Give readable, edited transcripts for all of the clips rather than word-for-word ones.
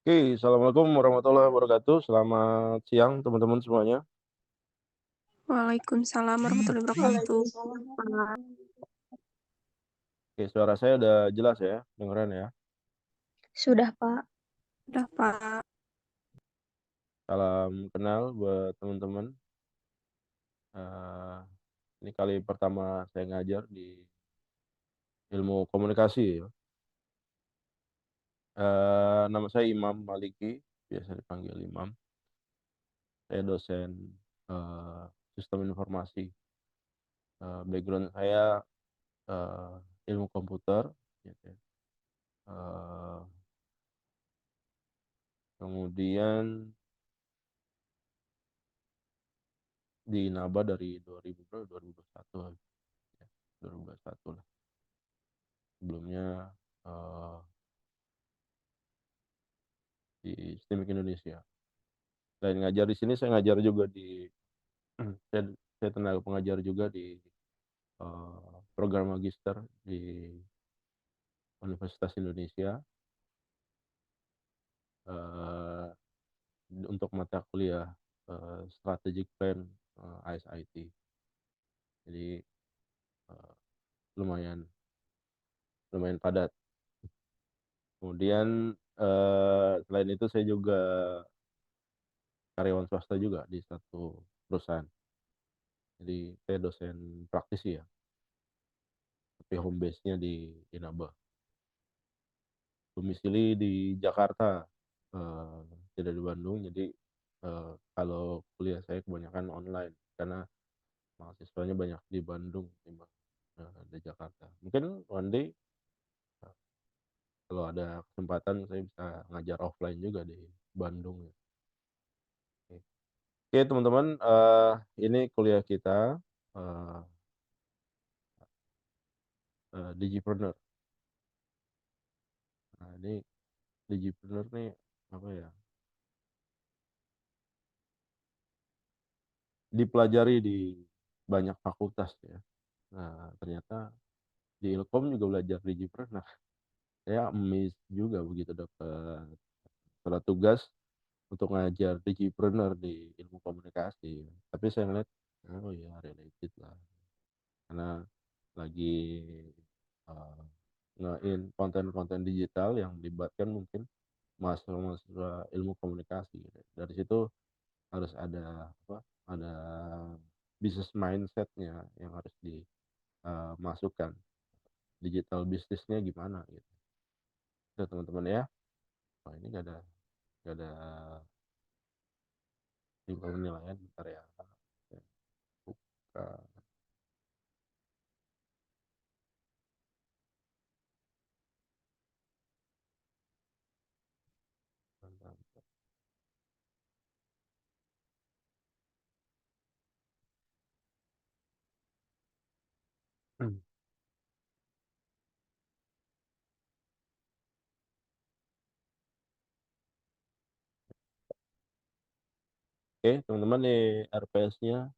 Oke, Assalamualaikum warahmatullahi wabarakatuh. Selamat siang teman-teman semuanya. Waalaikumsalam warahmatullahi wabarakatuh. Oke, suara saya udah jelas ya, dengeran ya. Sudah, Pak. Udah, Pak. Salam kenal buat teman-teman. Eh, ini kali pertama saya ngajar di ilmu komunikasi ya. Nama saya Imam Maliki, biasa dipanggil Imam. Saya dosen eh, sistem informasi. Background saya ilmu komputer, gitu ya. Eh, kemudian di Naba dari 2000 berapa? 2021 ya, 2021 lah. Sebelumnya eh, di STEMIC Indonesia. Selain ngajar di sini, saya ngajar juga di saya tenaga pengajar juga di program magister di Universitas Indonesia eh, untuk mata kuliah Strategic Plan ISIT. Jadi eh, lumayan lumayan padat. Kemudian selain itu saya juga karyawan swasta juga di satu perusahaan. Jadi saya dosen praktisi ya, tapi home base-nya di Inaba. Domisili di Jakarta, eh, tidak di Bandung. Jadi kalau kuliah saya kebanyakan online karena mahasiswanya banyak di Bandung timbang di Jakarta. Mungkin one day eh, kalau ada kesempatan saya bisa ngajar offline juga di Bandung ya. Oke teman-teman, ini kuliah kita eh, Digipreneur. Nah, ini Digipreneur nih apa ya? Dipelajari di banyak fakultas ya. Nah, ternyata di Ilkom juga belajar Digipreneur. Nah, saya amazed juga begitu dapat surat tugas untuk ngajar Digipreneur di ilmu komunikasi. Tapi saya ngeliat, oh ya related lah. Karena lagi uh, nge-in konten-konten digital yang melibatkan mungkin mahasiswa ilmu komunikasi gitu. Dari situ harus ada apa? Ada business mindsetnya yang harus dimasukkan. Digital bisnisnya gimana gitu. Itu teman-teman ya. Oh, ini gak ada info penilaian bentar ya. Saya buka. Bentar. Oke, teman-teman nih RPS-nya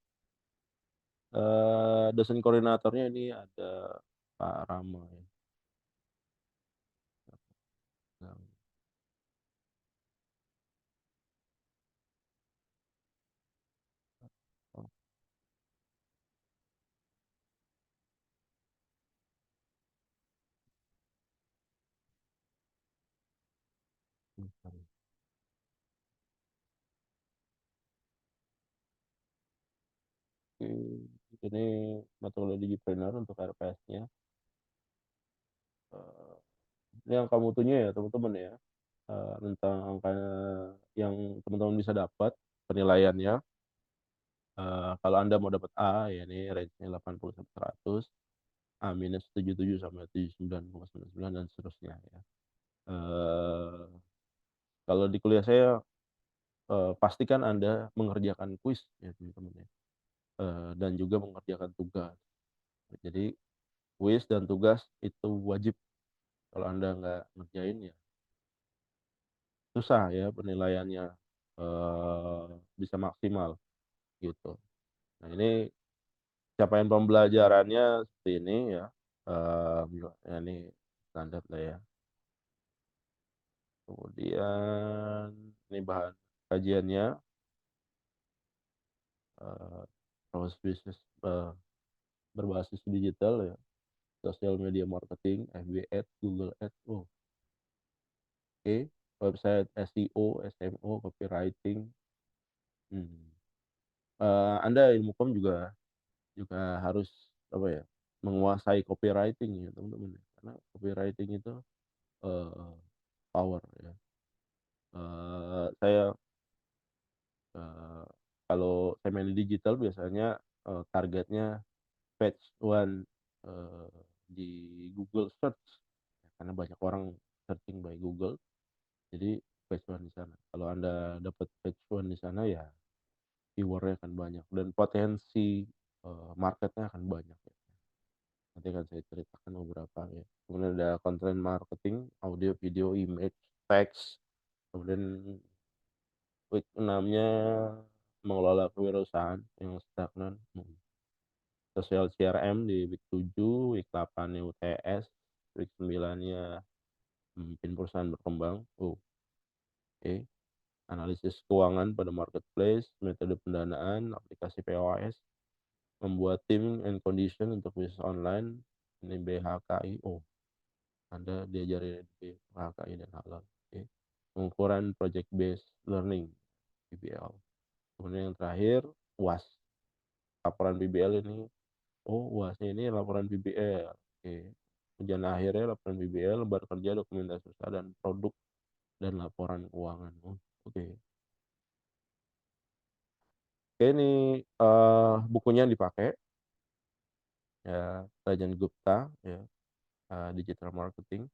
dosen koordinatornya ini ada Pak Rama ya. Yang- oh, bentar. Oke, ini mata kuliah Digipreneur untuk RPS-nya. Eh, ini yang kamu mutunya ya teman-teman ya. Tentang angka yang teman-teman bisa dapat penilaiannya. Kalau Anda mau dapat A, ya ini range-nya 80 sampai 100, A minus 77 sampai 79,99 dan seterusnya ya. Eh, kalau di kuliah saya pastikan Anda mengerjakan kuis ya teman-teman ya. Dan juga mengerjakan tugas. Jadi kuis dan tugas itu wajib. Kalau Anda nggak ngerjain ya susah ya penilaiannya eh, bisa maksimal gitu. Nah ini capaian pembelajarannya seperti ini ya. Ya ini standar lah ya. Kemudian ini bahan kajiannya, proses bisnis berbasis digital ya, social media marketing, FB Ads, Google Ads, oke. Website SEO, SMO, copywriting. Anda ilmu kom juga harus apa ya, menguasai copywriting ya teman-teman, karena copywriting itu power ya. Saya kalau saya main di digital biasanya targetnya page one di Google Search ya, karena banyak orang searching by Google, jadi page one di sana. Kalau Anda dapat page one di sana ya keywordnya akan banyak dan potensi marketnya akan banyak ya. Nanti akan saya ceritakan beberapa ya. Kemudian ada content marketing, audio, video, image, text. Kemudian week 6-nya mengelola kewirausahaan yang stagnan. Sosial CRM di week 7, week 8-nya UTS, week 9-nya memimpin perusahaan berkembang. Oke. Analisis keuangan pada marketplace, metode pendanaan, aplikasi POS, membuat tim and condition untuk bisnis online, ini BHKI. Anda diajari BHKI dan halal. Oke. Pengukuran project based learning, PBL. Kemudian yang terakhir UAS, laporan PBL ini. UASnya ini laporan PBL. Oke. Ujian akhirnya laporan PBL, lebar kerja, dokumentasi usaha dan produk dan laporan keuangan. Oke. Oke, ini bukunya yang dipakai ya, Rajan Gupta ya, digital marketing.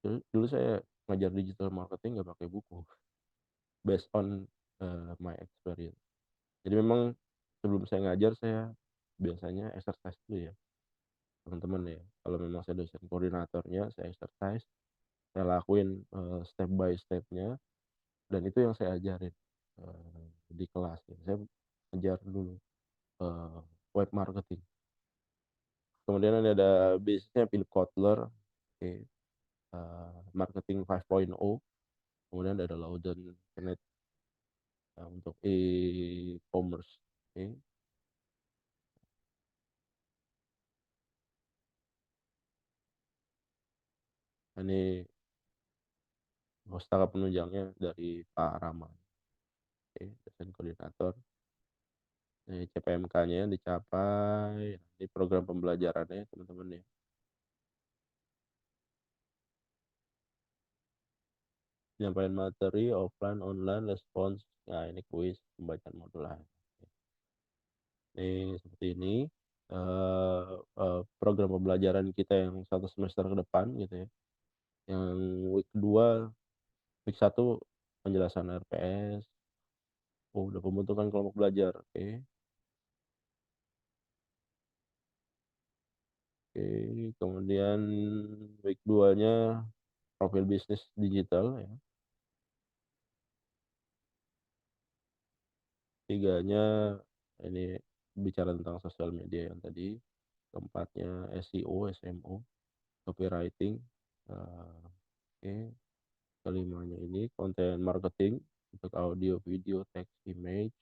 Dulu saya ngajar digital marketing nggak pakai buku, based on my experience. Jadi memang sebelum saya ngajar saya biasanya exercise dulu ya teman-teman ya. Kalau memang saya dosen koordinatornya, saya exercise, saya lakuin step by stepnya, dan itu yang saya ajarin di kelas ya. Saya ajar dulu web marketing. Kemudian ada bisnisnya Philip Kotler, okay. Marketing 5.0. Kemudian ada Loudon Kenneth untuk e-commerce. Okay. Ini pustaka penunjangnya dari Pak Rama, okay. Dosen koordinator. Ini CPMK-nya dicapai. Ini program pembelajarannya teman-teman ya. Penyampaian materi offline, online, respons. Nah ini kuis, pembacaan modular. Ini seperti ini program pembelajaran kita yang satu semester ke depan gitu ya. Yang week 2, week 1 penjelasan RPS. Udah pembentukan kelompok belajar. Oke. Kemudian week 2-nya profil bisnis digital ya. 3-nya ini bicara tentang sosial media yang tadi. 4-nya SEO, SMO, copywriting. Oke. 5-nya ini konten marketing untuk audio, video, text, image.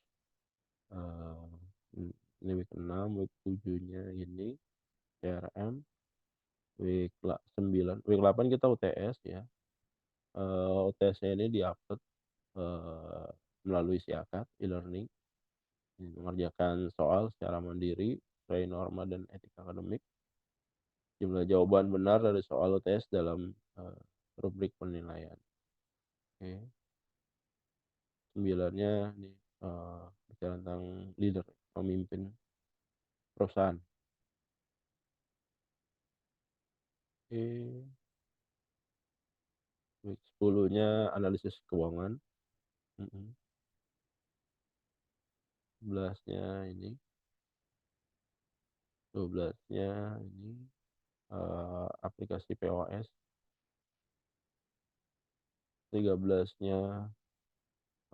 Ini week 6, week 7-nya ini CRM. Week 9, week 8 kita UTS ya. UTS-nya ini diupload melalui Siakat e-learning, mengerjakan soal secara mandiri sesuai norma dan etika akademik. Jumlah jawaban benar dari soal UTS dalam rubrik penilaian. Oke. 9-nya ini bicara tentang leader, pemimpin perusahaan. Oke. Week 10-nya analisis keuangan. 11-nya ini. 12-nya ini aplikasi POS. 13-nya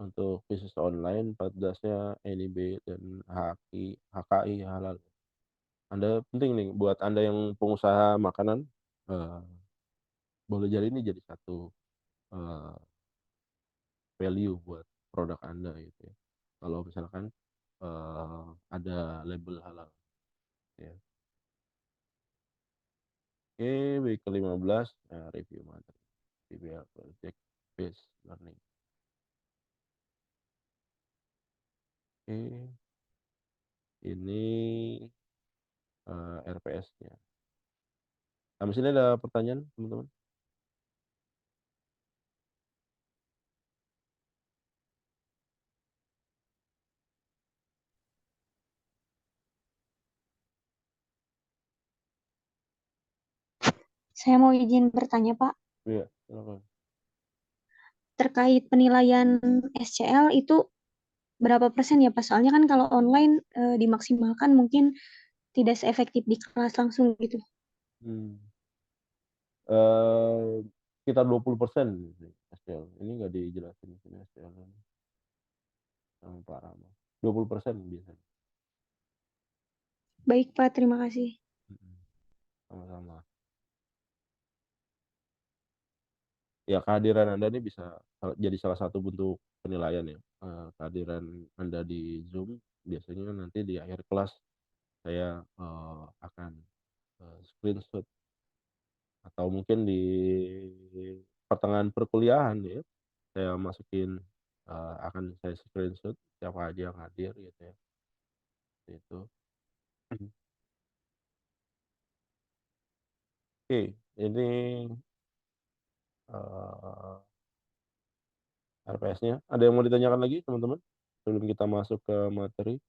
untuk bisnis online, 14-nya NIB dan HKI halal. Anda penting nih buat Anda yang pengusaha makanan, boleh jadi ini jadi satu eh, value buat produk Anda gitu ya. Kalau misalkan ada label halal ya. Oke, week ke-15 review materi PBL project based learning. Oke, ini RPS-nya. Sampai sini ada pertanyaan, teman-teman? Saya mau izin bertanya, Pak. Iya, silakan. Terkait penilaian SCL itu berapa persen ya, Pak? Soalnya kan kalau online dimaksimalkan mungkin tidak seefektif di kelas langsung gitu. Hmm. Eh, Sekitar 20% sih, SPL. Ini nggak dijelasin di sini SPL sama Pak Rama. 20% biasanya. Baik, Pak. Terima kasih. Mm-mm. Sama-sama. Ya, kehadiran Anda ini bisa jadi salah satu bentuk penilaian ya. Kehadiran Anda di Zoom biasanya nanti di akhir kelas saya akan screenshot atau mungkin di pertengahan perkuliahan ya saya masukin akan saya screenshot siapa aja yang hadir gitu ya itu. Oke, ini RPS-nya. Ada yang mau ditanyakan lagi, teman-teman? Sebelum kita masuk ke materi,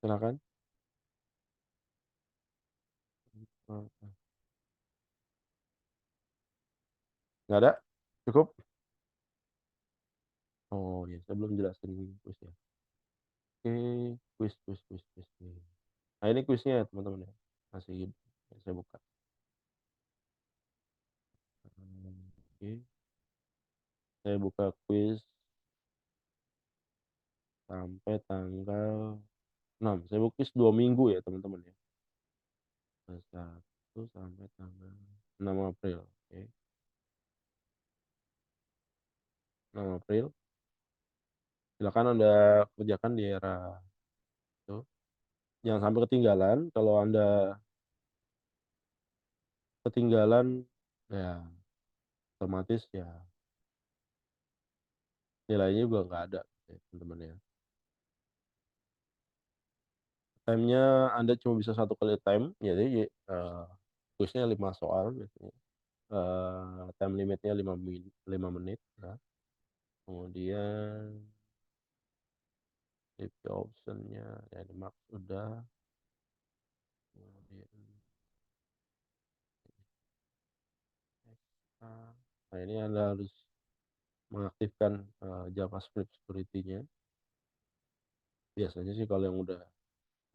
silakan. Nggak ada? Cukup? Oh ya, saya belum jelasin kuis ya. Oke, kuis. Nah, ini kuisnya ya, teman-teman ya. Masih saya buka. Oke, saya buka kuis sampai tanggal 6. Saya buka kuis 2 minggu ya, teman-teman ya. 1 sampai tanggal 6 April. Oke, 6 April. Silakan Anda kerjakan di era itu. Jangan sampai ketinggalan. Kalau Anda ketinggalan, ya otomatis ya nilainya juga nggak ada, ya, teman-teman ya. Time-nya Anda cuma bisa satu kali time, jadi kuisnya 5 soal biasanya. Time limitnya 5 menit. Ya. Kemudian review optionnya ya dimak sudah. Kemudian nah ini Anda harus mengaktifkan JavaScript security-nya. Biasanya sih kalau yang udah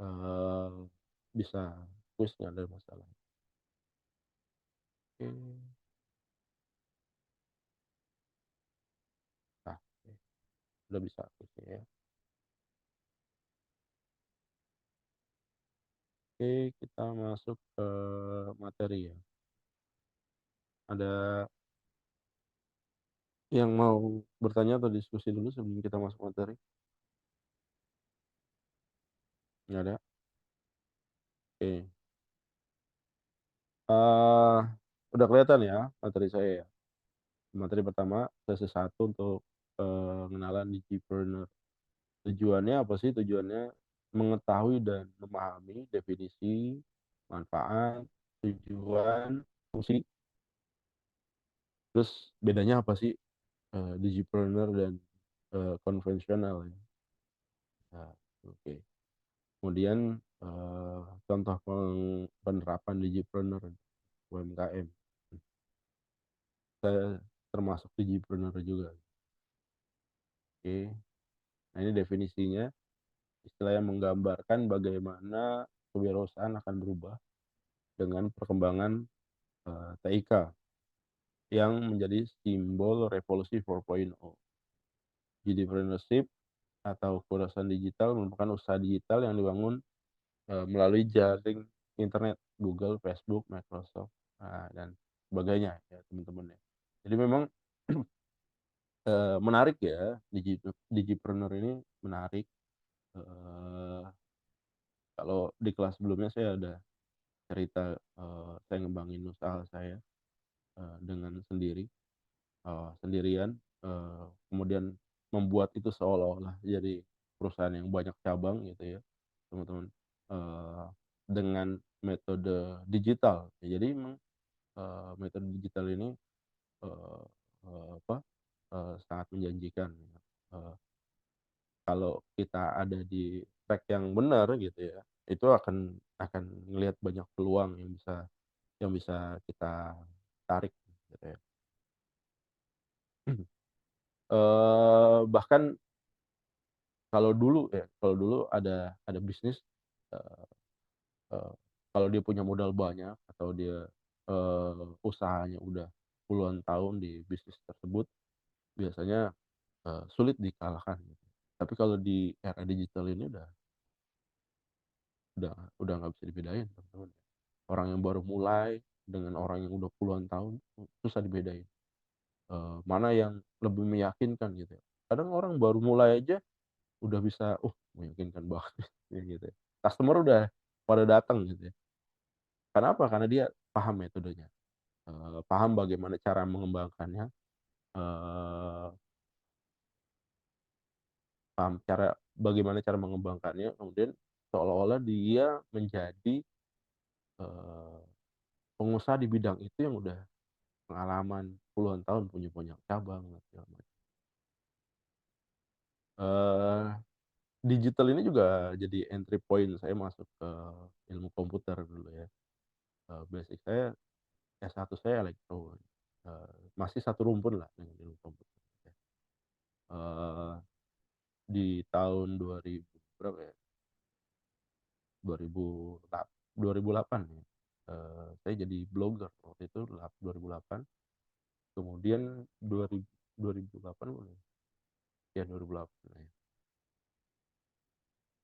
eh, bisa kuis nggak ada masalah. Oke. Nah, oke. Udah bisa kuisnya ya. Oke, kita masuk ke materi ya. Ada yang mau bertanya atau diskusi dulu sebelum kita masuk materi? Nggak ada? Oke. eh Udah kelihatan ya materi saya ya. Materi pertama, sesi 1 untuk pengenalan Digipreneur. Tujuannya apa sih? Tujuannya mengetahui dan memahami definisi, manfaat, tujuan, fungsi. Terus bedanya apa sih Digipreneur dan konvensional ya? Nah, oke. Kemudian contoh penerapan Digipreneur UMKM. Saya termasuk Digipreneur juga. Oke. Nah, ini definisinya istilah yang menggambarkan bagaimana kewirausahaan akan berubah dengan perkembangan TIK yang menjadi simbol revolusi 4.0. Entrepreneurship atau kewirausahaan digital merupakan usaha digital yang dibangun melalui jaring internet Google, Facebook, Microsoft, dan sebagainya ya teman-teman ya. Jadi memang menarik ya, digipreneur ini menarik. Kalau di kelas sebelumnya saya ada cerita, saya ngembangin usaha saya dengan sendirian, kemudian membuat itu seolah-olah jadi perusahaan yang banyak cabang gitu ya teman-teman, eee, dengan metode digital. Ya, jadi memang, metode digital ini, eee apa, sangat menjanjikan ya, kalau kita ada di track yang benar gitu ya, itu akan ngelihat banyak peluang yang bisa kita tarik gitu ya. Bahkan kalau dulu ada bisnis, eee eee, kalau dia punya modal banyak atau dia, usahanya udah puluhan tahun di bisnis tersebut, biasanya, sulit dikalahkan gitu. Tapi kalau di era digital ini udah udah nggak bisa dibedain teman-teman. Orang yang baru mulai dengan orang yang udah puluhan tahun, susah dibedain, mana yang lebih meyakinkan gitu ya. Kadang orang baru mulai aja udah bisa, meyakinkan banget ya gitu ya. Customer udah pada datang gitu ya. Kenapa? Karena dia paham metodenya, paham bagaimana cara mengembangkannya, eee, paham bagaimana cara mengembangkannya, kemudian seolah-olah dia menjadi, eee, pengusaha di bidang itu yang udah pengalaman puluhan tahun, punya banyak cabang dan segala macam. Eee, Digital ini juga jadi entry point saya masuk ke ilmu komputer dulu ya. Basic saya S1 saya elektro, masih satu rumpun lah dengan ilmu komputer ya. Eee, di tahun 2000 berapa ya, 2008 ya, saya jadi blogger waktu itu 2008, kemudian 2008 bukan ya? Ya 2008 lah ya,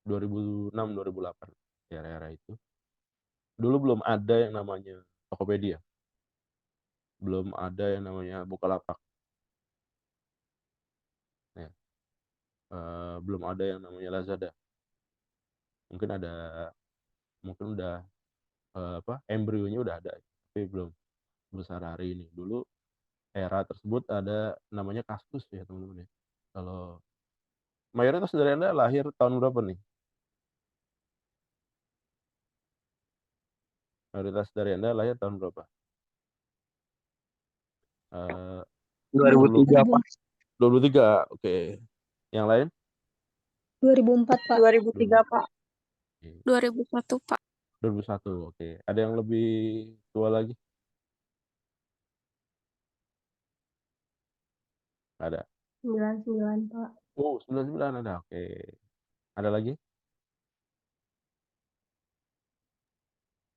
2006, 2008, di era-era itu. Dulu belum ada yang namanya Tokopedia, belum ada yang namanya Bukalapak, ya, belum ada yang namanya Lazada. Mungkin ada mungkin udah, embrionya udah ada, tapi belum sebesar hari ini. Dulu era tersebut ada namanya Kaskus ya teman-teman ya. Kalau mayoritas dari Anda lahir tahun berapa nih? Mayoritas dari Anda lahir tahun berapa? Eee, 2003 2000, Pak. 2023, oke. Yang lain? 2004, Pak. 2003 Pak. Oke, 2001, Pak. 2001, oke. Ada yang lebih tua lagi? Nggak ada? 99, Pak. 99 ada, oke. Ada lagi?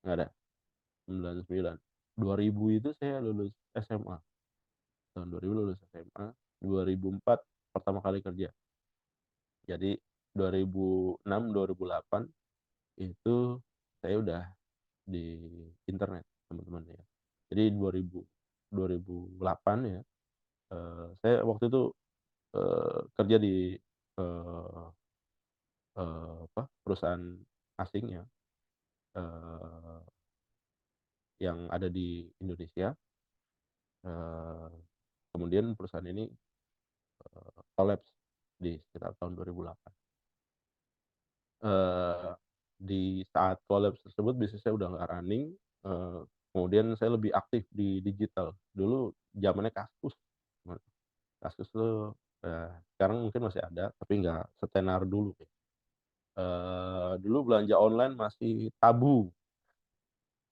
Nggak ada? 99. 2000 itu saya lulus SMA, tahun 2000 lulus SMA, 2004 pertama kali kerja. Jadi 2006, 2008 itu saya udah di internet teman-teman ya. Jadi 2008 ya, saya waktu itu, kerja di, eee perusahaan asing ya, eee, yang ada di Indonesia, eee, kemudian perusahaan ini, kolaps di sekitar tahun 2008. Eee, di saat kolaps tersebut bisnis saya udah nggak running, kemudian saya lebih aktif di digital. Dulu zamannya Kaskus, Kaskus tuh, sekarang mungkin masih ada, tapi nggak setenar dulu ya. Dulu belanja online masih tabu,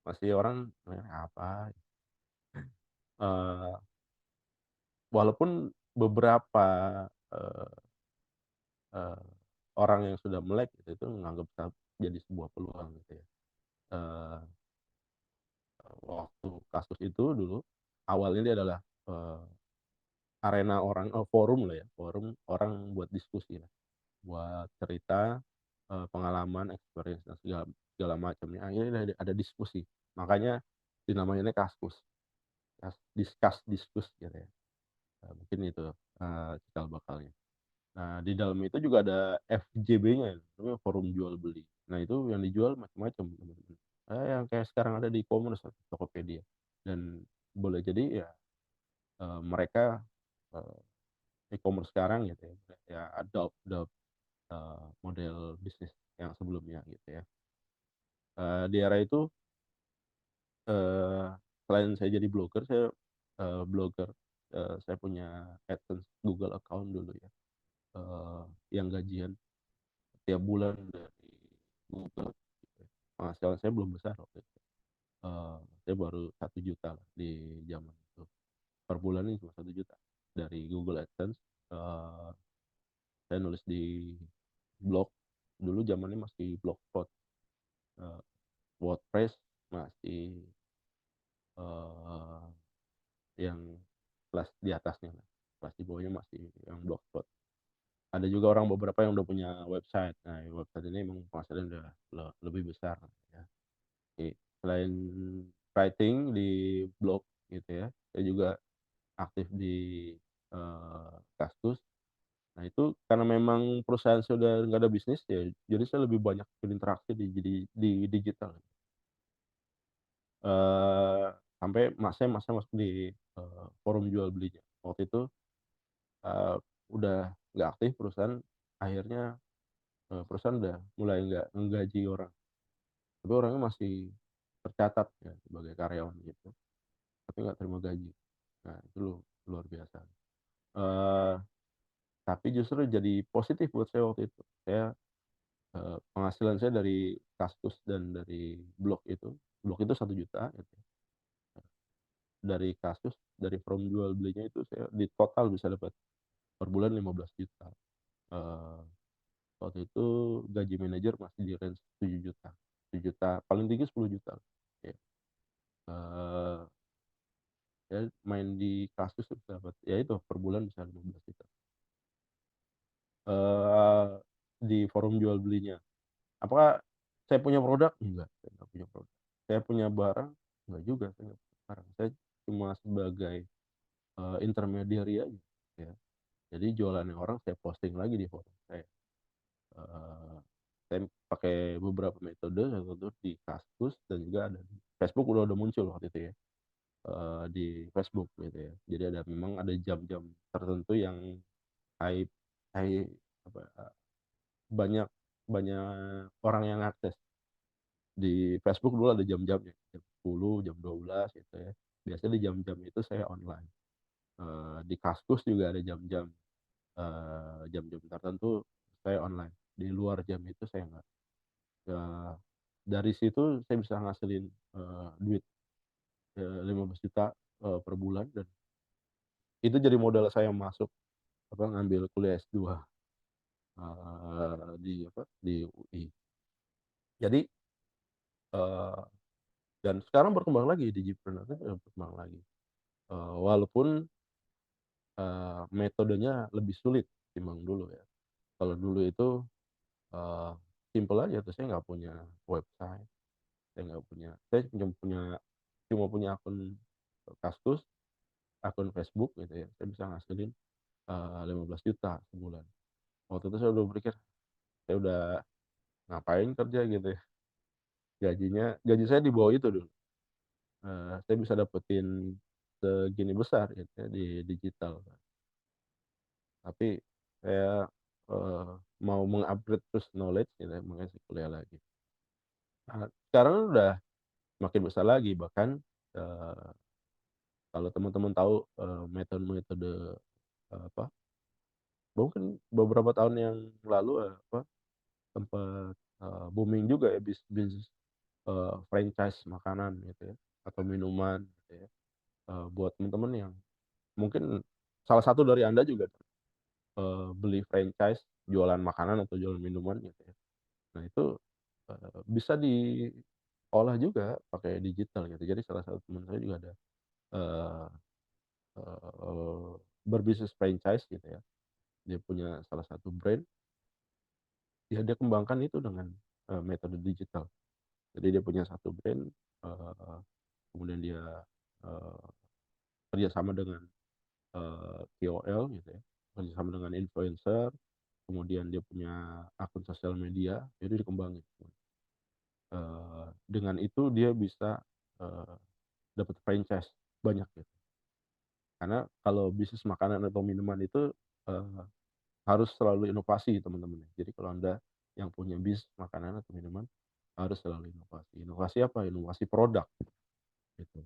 masih orang, apa?" Eee, Walaupun beberapa, eee eee, orang yang sudah melek gitu, itu menganggap jadi sebuah peluang gitu ya. Eee, Waktu kasus itu dulu, awalnya dia adalah, eee, arena orang, forum lah ya, forum orang buat diskusi lah, buat cerita, pengalaman, experience dan segala segala macamnya, akhirnya ada diskusi, makanya dinamainnya Kaskus. diskus gitu ya. Mungkin itu cikal bakalnya. Nah, di dalam itu juga ada FJB-nya, namanya forum jual beli. Nah, itu yang dijual macam-macam, teman-teman. Yang kayak sekarang ada di e-commerce atau Tokopedia. Dan boleh jadi ya mereka e-commerce sekarang gitu ya adopt model bisnis yang sebelumnya gitu ya. Di era itu selain saya jadi blogger, saya punya AdSense Google account dulu ya, yang gajian tiap bulan dari Google. Gitu. Penghasilan saya belum besar waktu itu. Saya baru 1 juta lah di zaman itu. Per bulan ini cuma 1 juta dari Google AdSense. Saya nulis di blog dulu, zamannya masih Blogspot. WordPress masih yang kelas di atasnya lah. Kelas di bawahnya masih yang Blogspot. Ada juga orang beberapa yang udah punya website. Nah, website ini emang penghasilan udah lebih besar ya. Oke. Selain writing di blog gitu ya, saya juga aktif di Kaskus. Nah, itu karena memang perusahaan sudah nggak ada bisnis ya, jadi saya lebih banyak berinteraksi di digital. Eh, Sampai saya masuk di forum jual belinya. Waktu itu eh, udah nggak aktif perusahaan, akhirnya perusahaan udah mulai nggak menggaji orang, tapi orangnya masih tercatat ya sebagai karyawan gitu, tapi nggak terima gaji. Nah, itu luar biasa. Eh, tapi justru jadi positif buat saya waktu itu. Saya penghasilan saya dari Kaskus dan dari blog itu 1 juta gitu. Dari Kaskus, dari from jual belinya itu saya di total bisa dapat per bulan 15 juta. Eh, Waktu itu gaji manajer masih di range 7 juta. 7 juta, paling tinggi 10 juta. Ya. Eh, ya main di Kaskus bisa dapat, ya itu per bulan bisa 15 juta. Di forum jual belinya. Apakah saya punya produk? Enggak, saya nggak punya produk. Saya punya barang? Enggak juga, saya nggak punya barang. Saya cuma sebagai intermediary aja. Ya. Jadi jualannya orang saya posting lagi di forum saya. Eh, saya pakai beberapa metode, satu di Kaskus dan juga ada di Facebook, udah muncul waktu itu ya. Di Facebook gitu ya. Jadi memang ada jam-jam tertentu yang high high apa banyak banyak orang yang akses. Di Facebook dulu ada jam-jamnya, jam 10, jam 12 gitu ya. Biasanya di jam-jam itu saya online. Di Kaskus juga ada jam-jam tertentu saya online. Di luar jam itu saya nggak. Ya, dari situ saya bisa ngasilin duit 15 juta per bulan, dan itu jadi modal saya masuk ngambil kuliah S2 di UI. Jadi dan sekarang berkembang lagi, Digipreneur berkembang lagi. Walaupun metodenya lebih sulit timbang dulu ya. Kalau dulu itu uh, simple aja tuh, saya nggak punya website, saya cuma punya akun Kaskus, akun Facebook gitu ya. Saya bisa ngasilin 15 juta sebulan. Waktu itu saya udah berpikir, saya udah ngapain kerja gitu ya. Gaji saya di bawah itu dulu. Saya bisa dapetin segini besar gitu ya di digital. Tapi saya mau mengupgrade terus knowledge gitu ya, makanya saya kuliah lagi. Nah, sekarang udah makin besar lagi, bahkan eh, kalau teman-teman tahu metode-metode apa, mungkin beberapa tahun yang lalu sempat booming juga ya bisnis franchise makanan gitu ya, atau minuman gitu ya. Buat teman-teman yang mungkin salah satu dari Anda juga beli franchise jualan makanan atau jualan minuman gitu ya. Nah, itu bisa diolah juga pakai digital gitu. Jadi salah satu teman saya juga ada eh, eh, berbisnis franchise gitu ya. Dia punya salah satu brand, ya dia kembangkan itu dengan metode digital. Jadi dia punya satu brand, kemudian dia kerjasama dengan KOL gitu ya, kerjasama dengan influencer, kemudian dia punya akun sosial media, itu dikembangin. Dengan itu dia bisa dapat franchise banyak gitu. Karena kalau bisnis makanan atau minuman itu harus selalu inovasi teman-teman. Jadi kalau Anda yang punya bisnis makanan atau minuman harus selalu inovasi. Inovasi apa? Inovasi produk gitu.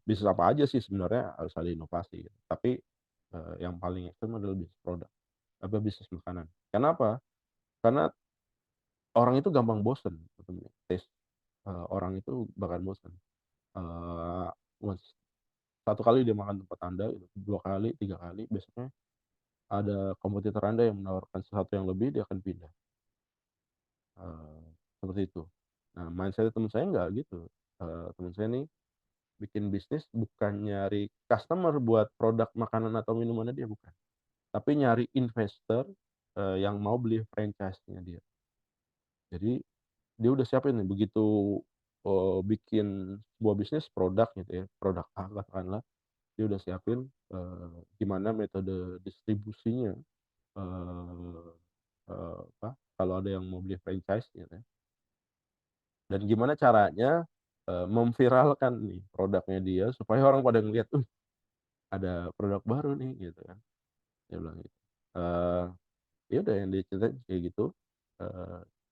Bisnis apa aja sih sebenarnya harus ada inovasi gitu. Tapi yang paling ekstrem adalah bisnis produk, apa bisnis makanan. Kenapa? Karena orang itu gampang bosen, taste orang itu bakal bosen. Once satu kali dia makan tempat Anda, dua kali, tiga kali, besoknya ada kompetitor Anda yang menawarkan sesuatu yang lebih, dia akan pindah. Seperti itu. Nah, mindset teman saya nggak gitu. Teman saya nih bikin bisnis bukan nyari customer buat produk makanan atau minumannya dia, bukan. Tapi nyari investor yang mau beli franchise-nya dia. Jadi dia udah siapin nih begitu bikin sebuah bisnis produk gitu ya, produk A katakanlah, dia udah siapin gimana metode distribusinya, kalau ada yang mau beli franchise gitu ya. Dan gimana caranya memviralkan nih produknya dia supaya orang pada ngeliat, ada produk baru nih gitu kan. Dia bilang gitu. Ya udah yang diceritain kayak gitu.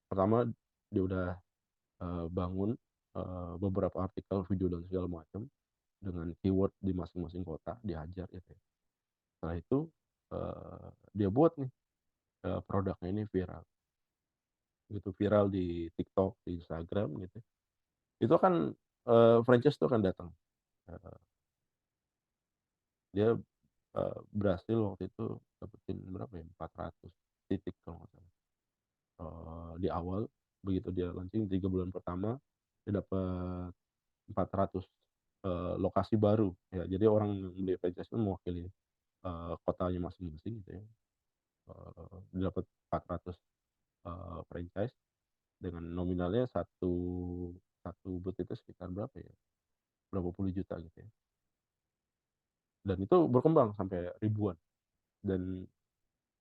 Pertama dia udah bangun beberapa artikel, video dan segala macam dengan keyword di masing-masing kota, diajar gitu ya. Setelah itu dia buat nih produknya ini viral. Gitu viral di TikTok, di Instagram gitu. Itu kan franchise itu akan datang. Dia berhasil waktu itu dapetin berapa ya? 400 titik kalau nggak salah. Di awal begitu dia launching 3 bulan pertama dia dapat 400 lokasi baru ya. Jadi orang yang beli franchise itu mewakili kotanya masing-masing gitu ya. Dia dapat 400 franchise dengan nominalnya satu booth itu sekitar berapa ya? Berapa puluh juta gitu ya. Dan itu berkembang sampai ribuan dan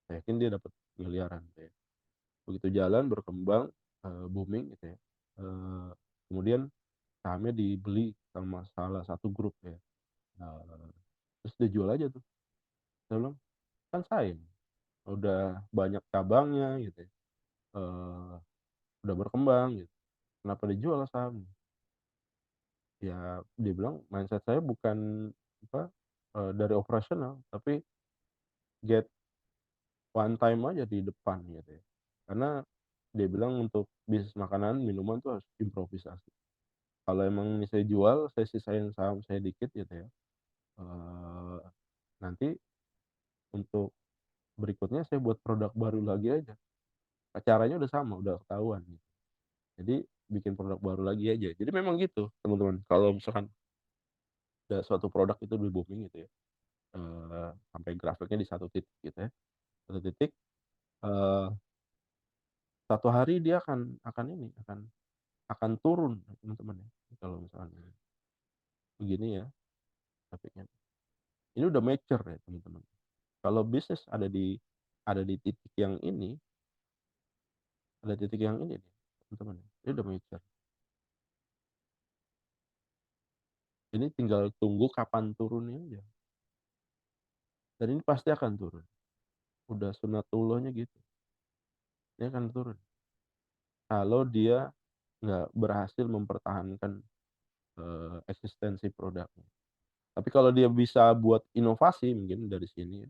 saya yakin dia dapat miliaran gitu ya. Begitu jalan berkembang booming gitu ya. Kemudian sahamnya dibeli sama salah satu grup ya. Terus dia jual aja tuh. Saya bilang kan sayang, udah banyak cabangnya gitu ya. Udah berkembang gitu. Kenapa dijual sahamnya? Ya dia bilang mindset saya bukan apa dari operasional, tapi get one time aja di depan gitu ya. Karena dia bilang untuk bisnis makanan, minuman tuh harus improvisasi. Kalau emang ini saya jual, saya sisain saham saya dikit gitu ya. Nanti untuk berikutnya saya buat produk baru lagi aja. Caranya udah sama, udah ketahuan gitu. Jadi bikin produk baru lagi aja. Jadi memang gitu, teman-teman. Kalau misalkan ada suatu produk itu di booming gitu ya. Sampai grafiknya di satu titik gitu ya. Satu titik satu hari dia akan turun teman-teman ya. Kalau misalkan begini ya grafiknya. Ini udah mature ya teman-teman. Kalau bisnis ada di titik yang ini, teman-teman. Ini udah mature. Ini tinggal tunggu kapan turunnya aja. Dan ini pasti akan turun. Udah sunatullahnya gitu. Dia akan turun. Kalau dia nggak berhasil mempertahankan eksistensi produknya. Tapi kalau dia bisa buat inovasi mungkin dari sini,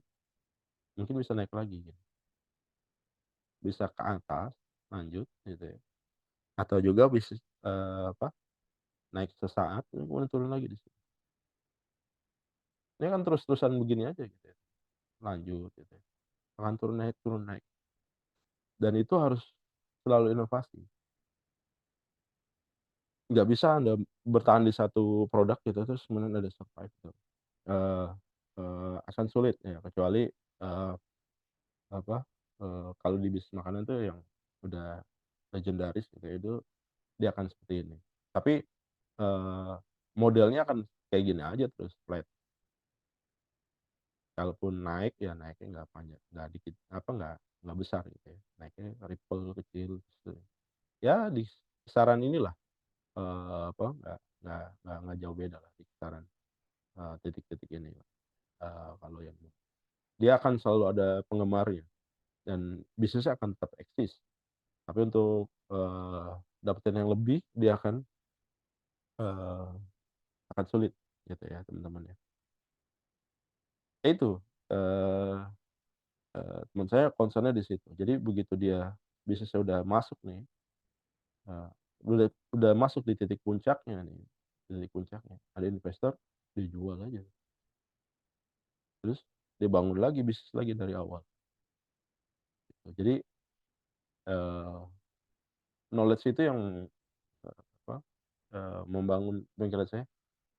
mungkin bisa naik lagi. Gitu. Bisa ke atas, lanjut gitu ya. Atau juga bisa naik sesaat, kemudian turun lagi di sini. Ini kan terus-terusan begini aja gitu ya. Lanjut gitu ya. Akan turun naik. Dan itu harus selalu inovasi. Nggak bisa Anda bertahan di satu produk gitu terus kemudian ada survive gitu. Akan sulit ya kecuali kalau di bisnis makanan tuh yang udah legendaris gitu ya, itu dia akan seperti ini. Tapi modelnya akan kayak gini aja terus flat. Kalaupun naik ya naiknya nggak panjang, nggak dikit apa nggak besar gitu ya. Naiknya ripple kecil gitu. Ya di kisaran inilah apa nggak jauh beda lah di kisaran titik-titik ini. Kalau yang dia akan selalu ada penggemarnya dan bisnisnya akan tetap eksis. Tapi untuk dapetin yang lebih dia eh, akan sulit gitu ya teman-teman ya. Itu eh, teman saya concernnya di situ. Jadi begitu dia bisnisnya udah masuk nih, eh, udah masuk di titik puncaknya nih, titik puncaknya. Ada investor dijual aja. Terus dia bangun lagi bisnis lagi dari awal. Gitu. Jadi knowledge itu yang apa, membangun pemikiran saya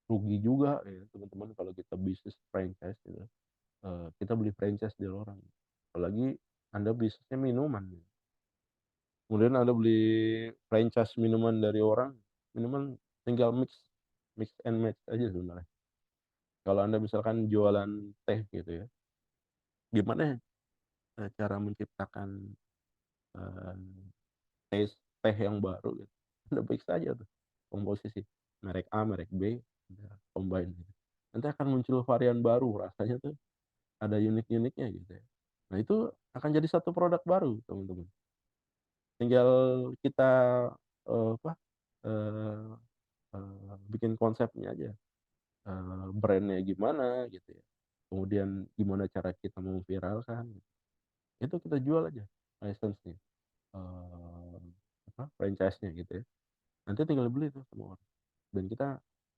rugi juga ya teman-teman kalau kita bisnis franchise gitu. Kita beli franchise dari orang. Apalagi Anda bisnisnya minuman. Kemudian Anda beli franchise minuman dari orang, minuman tinggal mix and match aja sebenarnya. Kalau Anda misalkan jualan teh gitu ya, gimana cara menciptakan eh, teh yang baru gitu. Anda baik saja tuh komposisi merek A, merek B, combine gitu. Nanti akan muncul varian baru, rasanya tuh ada unik-uniknya gitu ya. Nah itu akan jadi satu produk baru teman-teman. Tinggal kita apa eh, bikin konsepnya aja, brandnya gimana gitu ya. Kemudian gimana cara kita memviralkan, itu kita jual aja license-nya, franchise-nya gitu ya. Nanti tinggal beli tuh semua orang dan kita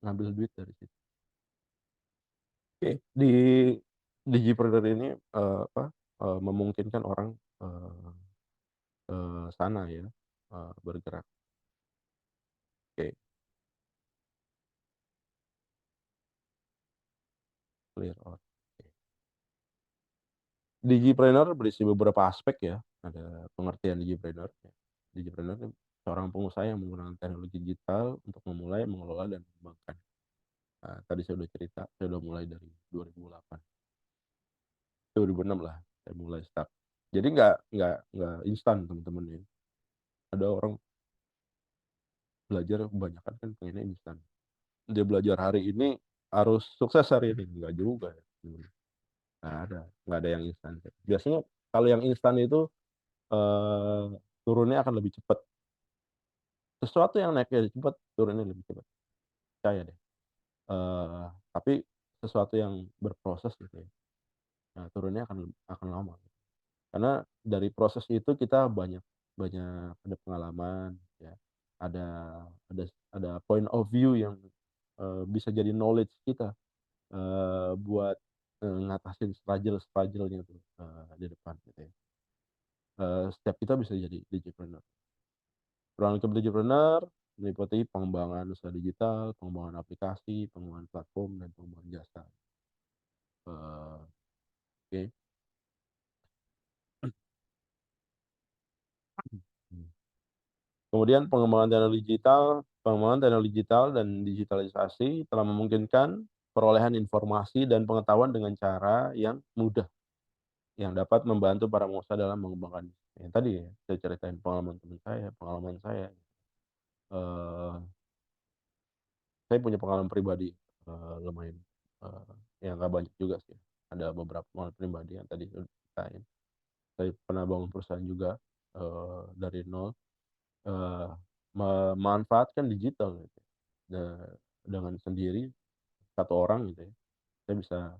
ngambil duit dari situ. Oke, di Digipreneur ini memungkinkan orang ke sana ya, bergerak. Oke, clear out. Oke. Digipreneur berisi beberapa aspek ya. Ada pengertian Digipreneur. Digipreneur itu seorang pengusaha yang menggunakan teknologi digital untuk memulai, mengelola, dan mengembangkan. Nah, tadi saya udah cerita, saya udah mulai dari 2008, 2006 lah, saya mulai start. Jadi nggak instan teman-teman ya. Ada orang belajar kebanyakan kan pengennya instan. Dia belajar hari ini harus sukses hari ini, nggak juga ya. Nggak ada yang instan. Biasanya kalau yang instan itu eh, turunnya akan lebih cepat. Sesuatu yang naiknya cepat, turunnya lebih cepat. Percaya deh. Tapi sesuatu yang berproses gitu ya, nah, turunnya akan lama. Karena dari proses itu kita banyak banyak ada pengalaman, ya, ada ada ada point of view yang bisa jadi knowledge kita buat ngatasin struggle-nya tuh di depan gitu ya. Setiap kita bisa jadi digipreneur. Peran digipreneur meliputi pengembangan usaha digital, pengembangan aplikasi, pengembangan platform, dan pengembangan jasa. Oke. Kemudian pengembangan teknologi digital dan digitalisasi telah memungkinkan perolehan informasi dan pengetahuan dengan cara yang mudah, yang dapat membantu para pengusaha dalam mengembangkan. Yang tadi ya, saya ceritain pengalaman saya. Eh, saya punya pengalaman pribadi lumayan, yang nggak banyak juga sih. Ada beberapa pengalaman pribadi yang tadi saya ceritain. Saya pernah bangun perusahaan juga dari nol, eh, memanfaatkan digital gitu. Dengan sendiri satu orang gitu ya, saya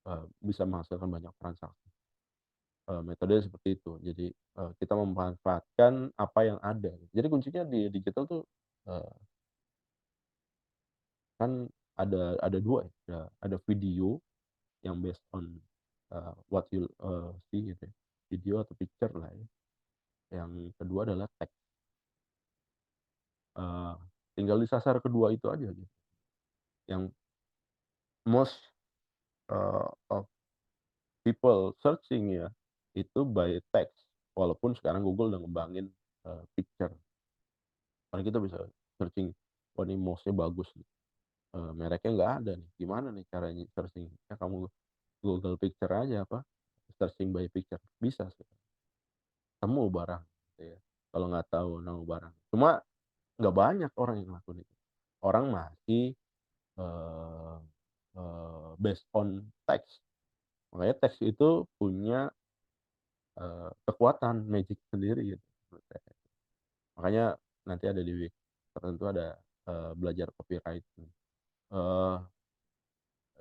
eh, bisa menghasilkan banyak transaksi. Metode seperti itu. Jadi kita memanfaatkan apa yang ada. Jadi kuncinya di digital tuh eh, kan ada dua ya. Ada video yang based on what you see gitu ya. Video atau picture lah ya. Yang kedua adalah teks. Eh, tinggal disasar kedua itu aja gitu. Yang most of people searching ya itu by text, walaupun sekarang Google udah ngembangin picture, karena kita bisa searching, wah ini mouse-nya bagus nih. mereknya nggak ada nih, gimana nih caranya searching? Ya kamu Google Picture aja apa, searching by picture, bisa sih, temu barang gitu ya, kalau nggak tahu nama barang. Cuma nggak banyak orang yang ngelakuin itu. Orang masih, eee based on text. Makanya teks itu punya, kekuatan magic sendiri gitu menurut saya. Makanya nanti ada di week tertentu ada, belajar copywriting. Eee,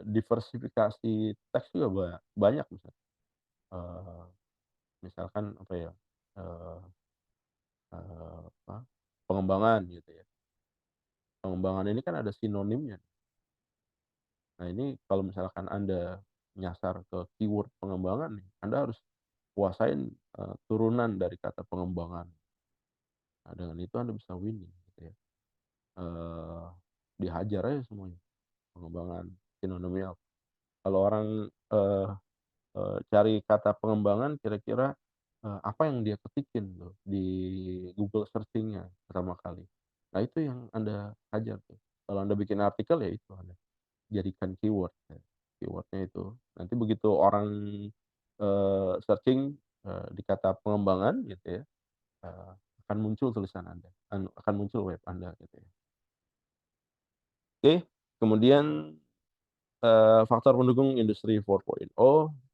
Diversifikasi teks juga banyak misalnya, eee, misalkan apa ya, eee apa, pengembangan gitu ya. Pengembangan ini kan ada sinonimnya. Nah ini kalau misalkan Anda nyasar ke keyword pengembangan nih, Anda harus kuasain, turunan dari kata pengembangan. Nah dengan itu Anda bisa winning gitu ya. Eee, Dihajar aja semuanya, pengembangan, sinonimnya apa. Kalau orang, eee cari kata pengembangan kira-kira, apa yang dia ketikin tuh di Google searching-nya pertama kali. Nah itu yang Anda hajar tuh. Kalau Anda bikin artikel ya itu Anda jadikan keyword ya, keyword-nya itu. Nanti begitu orang, searching, di kata pengembangan gitu ya, eee, akan muncul tulisan Anda, akan muncul web Anda gitu ya. Oke, kemudian, faktor pendukung industri 4.0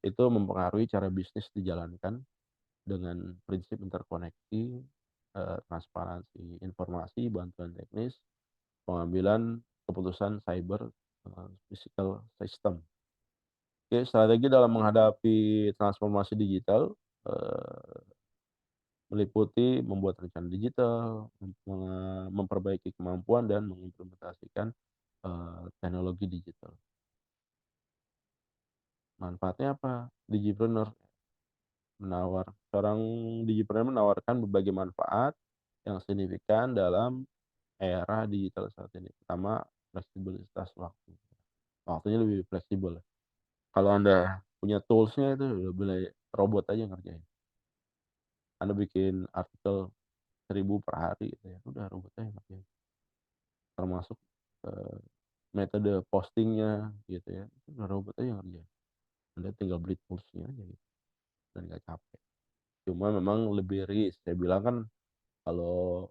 itu mempengaruhi cara bisnis dijalankan dengan prinsip interkoneksi, transparansi informasi, bantuan teknis, pengambilan keputusan cyber, physical system. Oke, strategi dalam menghadapi transformasi digital, eee, meliputi membuat rencana digital, memperbaiki kemampuan dan mengimplementasikan, teknologi digital. Manfaatnya apa? Seorang digipreneur menawarkan berbagai manfaat yang signifikan dalam era digital saat ini. Pertama, fleksibilitas waktu. Waktunya lebih fleksibel. Kalau Anda punya tools-nya itu udah boleh robot aja ngerjain. Anda bikin artikel 1.000 per hari gitu ya, udah robot aja ngerjain. Termasuk, eee, metode posting-nya gitu ya, udah robot aja ngerjain. Anda tinggal beli tools-nya aja gitu, dan nggak capek. Cuma memang lebih risk, saya bilang kan kalau,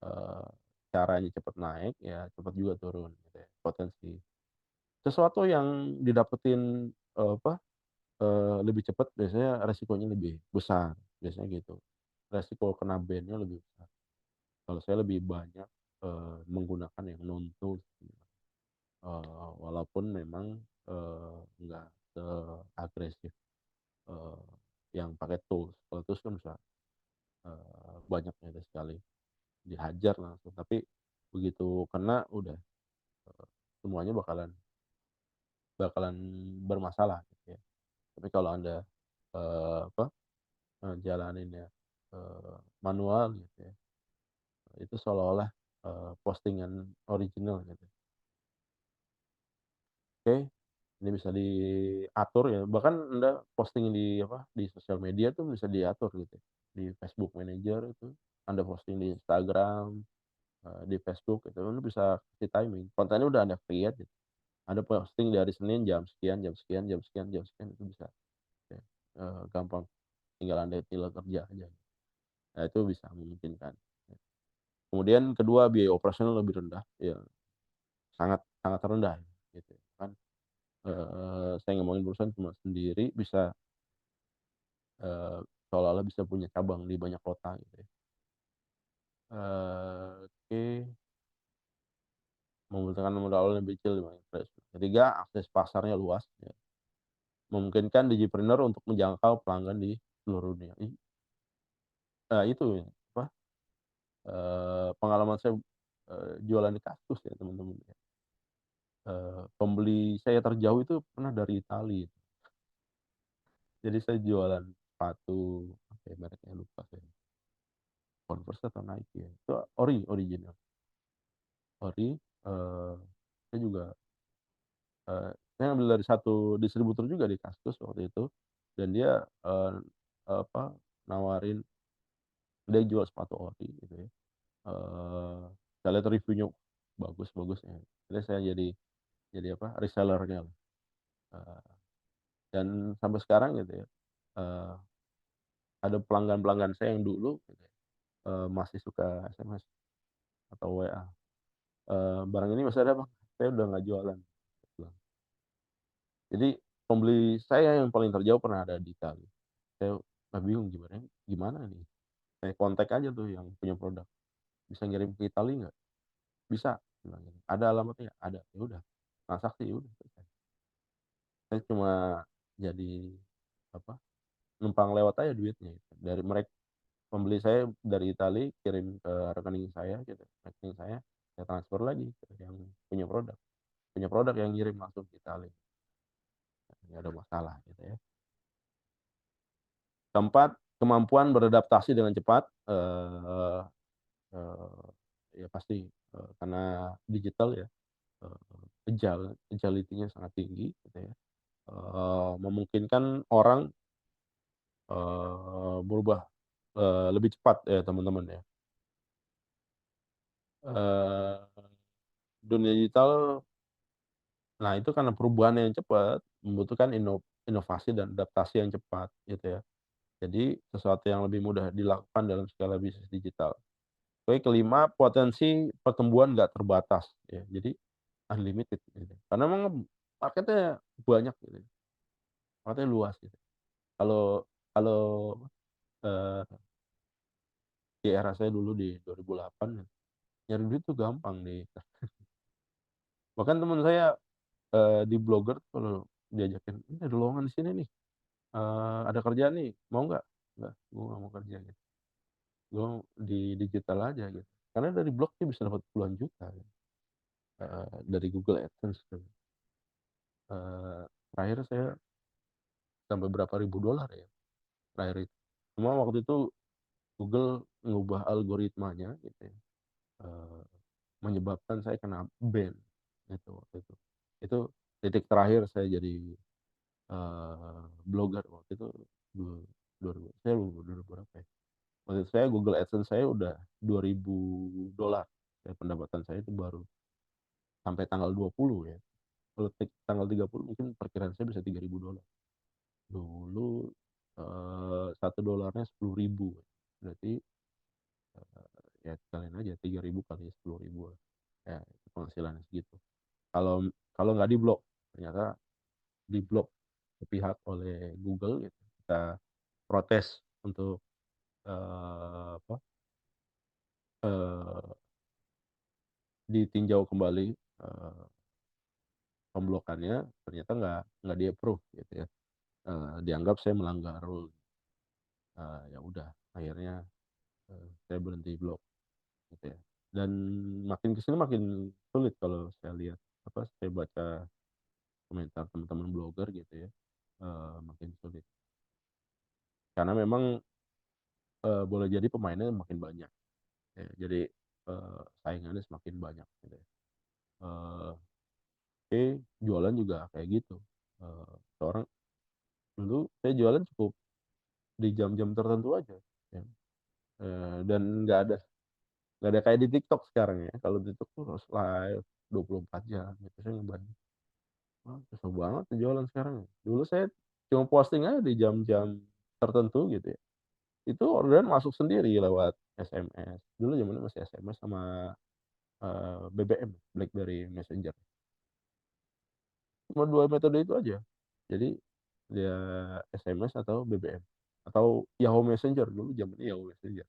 eee, caranya cepat naik, ya cepat juga turun gitu ya, potensi. Sesuatu yang didapetin, lebih cepat biasanya resikonya lebih besar, biasanya gitu. Resiko kena ban-nya lebih besar. Kalau saya lebih banyak, menggunakan yang non tools, walaupun memang, nggak seagresif, eee, yang pakai tools. Kalau tools kan bisa, banyak media sekali, dihajar langsung, tapi begitu kena udah, semuanya bakalan bakalan bermasalah gitu ya. Tapi kalau Anda, apa, jalaninnya, manual gitu ya, itu seolah-olah, postingan original gitu. Oke, ini bisa diatur ya, bahkan Anda posting di apa, di sosial media tuh bisa diatur gitu ya. Di Facebook Manager itu, Anda posting di Instagram, di Facebook itu Anda bisa kasih timing, kontennya udah Anda create gitu. Anda posting dari Senin jam sekian jam sekian jam sekian jam sekian itu bisa ya, gampang, tinggal Anda kerja aja. Nah itu bisa memungkinkan. Kemudian kedua biaya operasional lebih rendah, ya sangat sangat rendah gitu kan, saya ngomongin perusahaan cuma sendiri bisa, seolah-olah bisa punya cabang di banyak kota gitu ya. Oke, membutuhkan modal lebih kecil dibanding freelance. Ketiga, akses pasarnya luas ya, memungkinkan Digipreneur untuk menjangkau pelanggan di seluruh dunia. Itu ya, apa, pengalaman saya, jualan di Kaskus ya teman-teman ya. Pembeli saya terjauh itu pernah dari Itali. Jadi saya jualan sepatu, apa ya mereknya lupa saya, Converse atau Nike ya, itu original, ori, saya juga, saya ngambil dari satu distributor juga di Kaskus waktu itu, dan dia, apa, nawarin dia jual sepatu ori gitu ya, saya lihat reviewnya bagus-bagusnya. Jadi saya jadi apa, resellernya lah. Dan sampai sekarang gitu ya, ada pelanggan-pelanggan saya yang dulu gitu ya, masih suka SMS atau WA, "Barang ini masih ada Bang, saya udah nggak jualan," bilang. Jadi pembeli saya yang paling terjauh pernah ada di Itali. Saya bingung gimana nih, saya kontak aja tuh yang punya produk, "Bisa ngirim ke Itali nggak?" "Bisa," bilang gitu. "Ada alamatnya?" "Ada." Ya udah, transaksi, ya udah selesai. Saya cuma jadi apa, numpang lewat aja duitnya gitu. Dari pembeli saya dari Itali kirim ke rekening saya gitu, rekening saya transfer lagi ke yang punya produk. Punya produk yang ngirim langsung ke Itali, nggak ada masalah gitu ya. Keempat, kemampuan beradaptasi dengan cepat, eee, ya pasti, karena digital ya, agility-nya sangat tinggi gitu ya, memungkinkan orang, berubah, lebih cepat ya teman-teman ya. Eee, Dunia digital, nah itu karena perubahan yang cepat, membutuhkan inovasi dan adaptasi yang cepat gitu ya. Jadi sesuatu yang lebih mudah dilakukan dalam skala bisnis digital. Oke, kelima, potensi pertumbuhan nggak terbatas ya, jadi unlimited gitu. Karena memang marketnya banyak gitu, marketnya luas gitu. Kalau kalau, eee, di era saya dulu di 2008 ya, nyari duit tuh gampang nih. Bahkan teman saya, di Blogger kalau diajakin, "Ini ada lowongan di sini nih, ada kerjaan nih, mau nggak?" "Nggak, gua nggak mau kerja," gitu. "Gua di digital aja," gitu. Karena dari blog dia bisa dapat puluhan juta gitu, dari Google AdSense tuh. Terakhir saya sampai berapa ribu dolar ya, terakhir itu. Cuma waktu itu Google ngubah algoritmanya gitu ya, eee, menyebabkan saya kena ban gitu waktu itu. Itu titik terakhir saya jadi, blogger waktu itu du 2000, saya lupa 2000 berapa ya. Waktu itu saya Google AdSense saya udah 2.000 dolar, ya pendapatan saya itu baru sampai tanggal 20 ya. Kalau tanggal 30 mungkin perkiraan saya bisa 3.000 dolar. Dulu, $1 10.000, berarti, ya kalian aja 3.000 kali 10.000 lah, ya itu penghasilannya segitu. Kalau kalau nggak diblok, ternyata diblok sepihak oleh Google gitu, kita protes untuk, apa, eee, ditinjau kembali, pemblokannya, ternyata nggak di-approve gitu ya, dianggap saya melanggar rule, ya udah akhirnya, saya berhenti blok. Gitu ya. Dan makin ke sini makin sulit kalau saya lihat, saya baca komentar teman-teman blogger gitu ya, makin sulit. Karena memang, boleh jadi pemainnya makin banyak ya, jadi, saingannya semakin banyak gitu ya. Oke, jualan juga kayak gitu, seorang dulu saya jualan cukup di jam-jam tertentu aja ya, dan nggak ada kayak di TikTok sekarang ya, kalau di TikTok tuh harus live 24 jam gitu, saya ngebanding. Wah, susah banget tuh jualan sekarang ya. Dulu saya cuma posting aja di jam-jam tertentu gitu ya. Itu orderan masuk sendiri lewat SMS. Dulu zamannya masih SMS sama, BBM, BlackBerry Messenger. Cuma 2 metode itu aja. Jadi, ya SMS atau BBM, atau Yahoo Messenger, dulu zamannya Yahoo Messenger.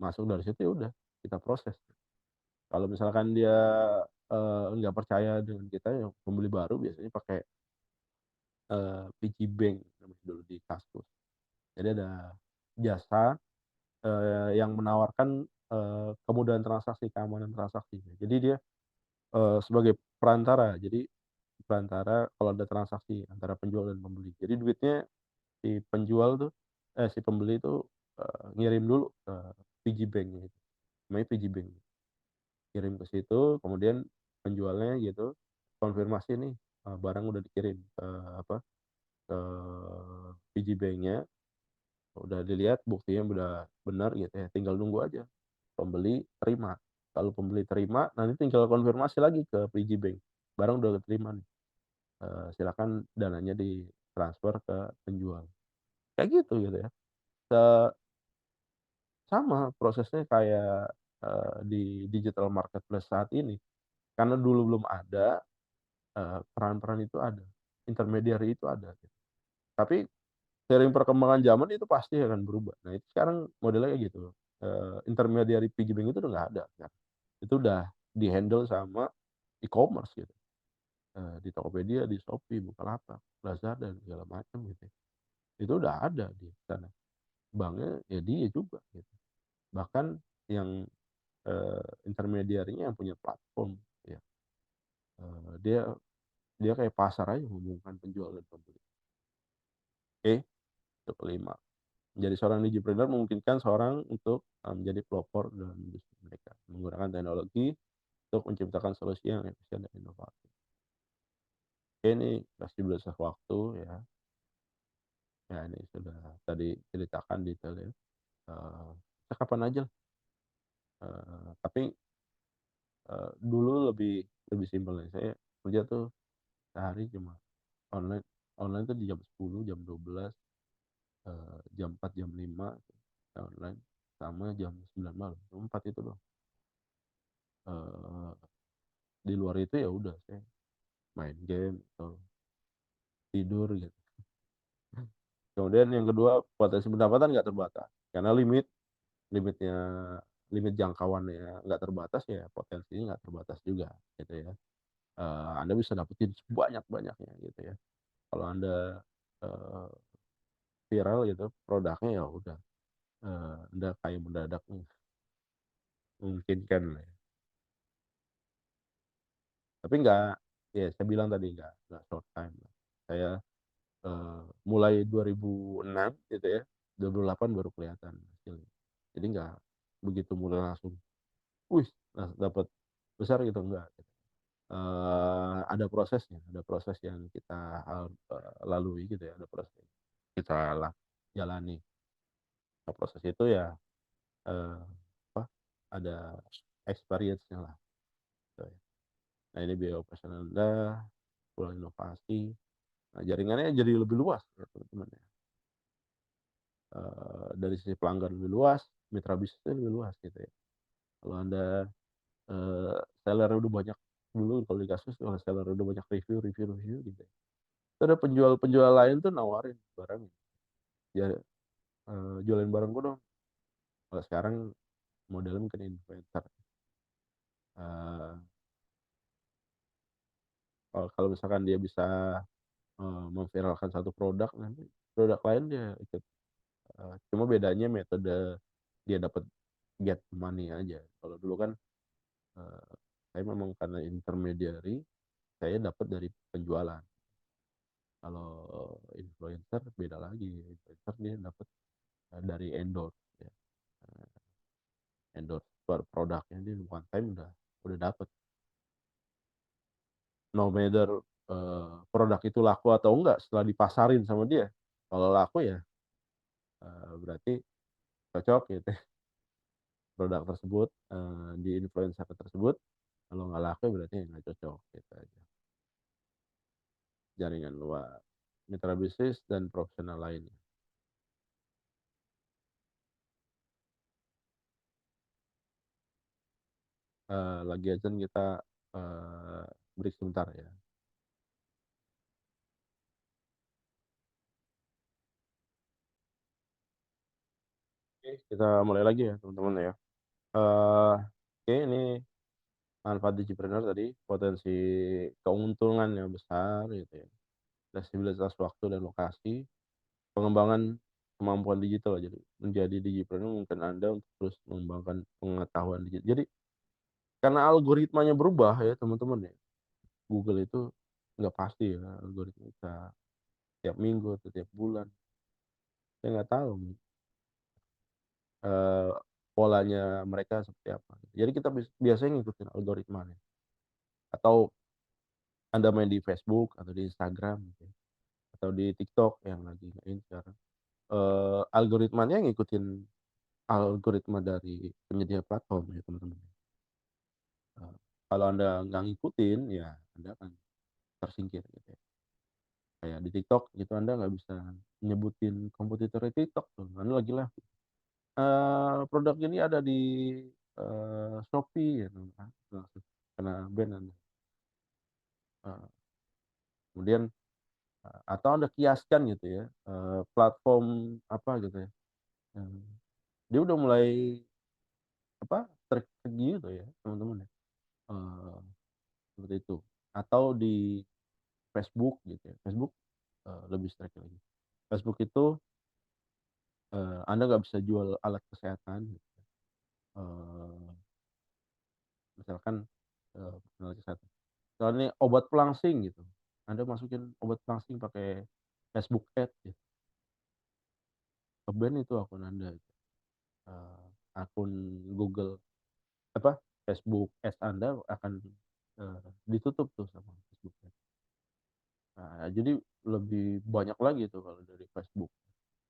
Masuk dari situ ya udah, kita proses. Kalau misalkan dia, nggak percaya dengan kita, yang pembeli baru biasanya pakai, piggybank namanya dulu di Kaskus. Jadi ada jasa, yang menawarkan, kemudahan transaksi, keamanan transaksi. Jadi dia, sebagai perantara. Jadi perantara kalau ada transaksi antara penjual dan pembeli. Jadi duitnya si pembeli itu, ngirim dulu ke piggybank gitu, namanya piggybank. Kirim ke situ, kemudian penjualnya gitu konfirmasi nih, barang udah dikirim ke apa, ke piggybank-nya. Udah dilihat buktinya udah benar gitu ya, tinggal nunggu aja pembeli terima. Kalau pembeli terima, nanti tinggal konfirmasi lagi ke PG Bank, barang udah keterima nih, silakan dananya ditransfer ke penjual. Kayak gitu ya. Sama prosesnya kayak, di digital marketplace saat ini. Karena dulu belum ada, peran-peran itu ada, intermediary itu ada gitu. Tapi seiring perkembangan zaman itu pasti akan berubah. Nah itu sekarang modelnya kayak gitu, intermediary piggy bank itu udah nggak ada sekarang. Itu udah di-handle sama e-commerce gitu, di Tokopedia, di Shopee, Bukalapak, Lazada, dan segala macam gitu ya. Itu udah ada di sana. Banknya ya dia juga gitu. Bahkan yang, intermediary-nya yang punya platform ya, dia dia kayak pasar aja menghubungkan penjual dan pembeli. Oke, itu kelima. Menjadi seorang digipreneur memungkinkan seorang untuk, menjadi pelopor dalam industri mereka, menggunakan teknologi untuk menciptakan solusi yang efisien dan inovatif. Oke, ini masih berdasar waktu ya. Ya ini sudah tadi ceritakan detail ya. Bisa kapan aja lah. Tapi, dulu lebih lebih simpel nih. Saya kerja tuh sehari cuma online online tuh di jam 10, jam 12, jam 4, jam 5 online, sama jam 9 malam. Cuma 4 itu doang. Di luar itu ya udah saya main game atau tidur gitu. Kemudian yang kedua, potensi pendapatan nggak terbatas. Karena limitnya limit jangkauannya nggak terbatas, ya potensinya nggak terbatas juga gitu ya. Anda bisa dapetin sebanyak-banyaknya gitu ya. Kalau Anda, eee, viral gitu produknya, ya udah, Anda kaya mendadak nih, memungkinkan lah ya. Tapi nggak, ya saya bilang tadi nggak short time lah. Saya, mulai 2006 gitu ya, 2008 baru kelihatan hasilnya. Jadi nggak begitu mulai langsung, wih, dapat besar gitu, enggak gitu. Ada prosesnya, ada proses yang kita lalui gitu ya, ada proses yang kita jalani. Nah, proses itu ya, eee, apa, ada experience-nya lah gitu ya. Nah ini biaya operasional Anda, peluang inovasi, nah jaringannya jadi lebih luas ya teman-teman ya. Dari sisi pelanggan lebih luas, mitra bisnisnya lebih luas gitu ya. Kalau Anda, seller udah banyak, dulu kalau di kasus kalau seller udah banyak review gitu ya. Itu ada penjual-penjual lain tuh nawarin barangnya, ya, "Jualin barang gua dong." Kalau sekarang modelnya mungkin influencer, eee, kalau misalkan dia bisa, memviralkan satu produk, nanti produk lain dia ikut, cuma bedanya metode dia dapat get money aja. Kalau dulu kan, eee, saya memang karena intermediary, saya dapat dari penjualan. Kalau influencer beda lagi, influencer dia dapat, dari endorse ya, endorse produknya dia one time udah dapat. No matter, produk itu laku atau enggak setelah dipasarin sama dia. Kalau laku ya, berarti cocok gitu produk tersebut, di influencer tersebut. Kalau nggak laku berarti nggak cocok gitu aja. Jaringan luas, mitra bisnis dan profesional lainnya. Lagi aja kita, eee, break sebentar ya. Oke, kita mulai lagi ya teman-teman ya. Oke, ini manfaat digipreneur tadi, potensi keuntungannya besar gitu ya, fleksibilitas waktu dan lokasi, pengembangan kemampuan digital. Jadi menjadi digipreneur mungkin Anda untuk terus mengembangkan pengetahuan digital. Jadi karena algoritmanya berubah ya teman-teman ya, Google itu nggak pasti ya algoritma, bisa tiap minggu atau tiap bulan, saya nggak tahu nih, eee, polanya mereka seperti apa. Jadi kita biasanya ngikutin algoritmanya, atau Anda main di Facebook atau di Instagram gitu ya, atau di TikTok yang lagi in sekarang, algoritmanya ngikutin algoritma dari penyedia platform ya teman-teman. Kalau Anda nggak ngikutin, ya Anda akan tersingkir gitu ya. Kayak di TikTok gitu, Anda nggak bisa nyebutin kompetitornya TikTok tuh, Anda lagi live, produk ini ada di, Shopee gitu kan, langsung kena ban Anda. Kemudian, atau Anda kiaskan gitu ya, platform apa gitu ya, dia udah mulai apa, strategi gitu ya teman-teman ya, eee, seperti itu. Atau di Facebook gitu ya, Facebook, lebih strict lagi. Facebook itu, Anda nggak bisa jual alat kesehatan gitu, eee, misalkan, alat kesehatan. Misalnya obat pelangsing gitu, Anda masukin obat pelangsing pakai Facebook Ads gitu, ke-ban itu akun Anda, akun Google apa, Facebook Ads Anda akan, ditutup tuh sama Facebook Ads. Nah, jadi lebih banyak lagi tuh kalau dari Facebook.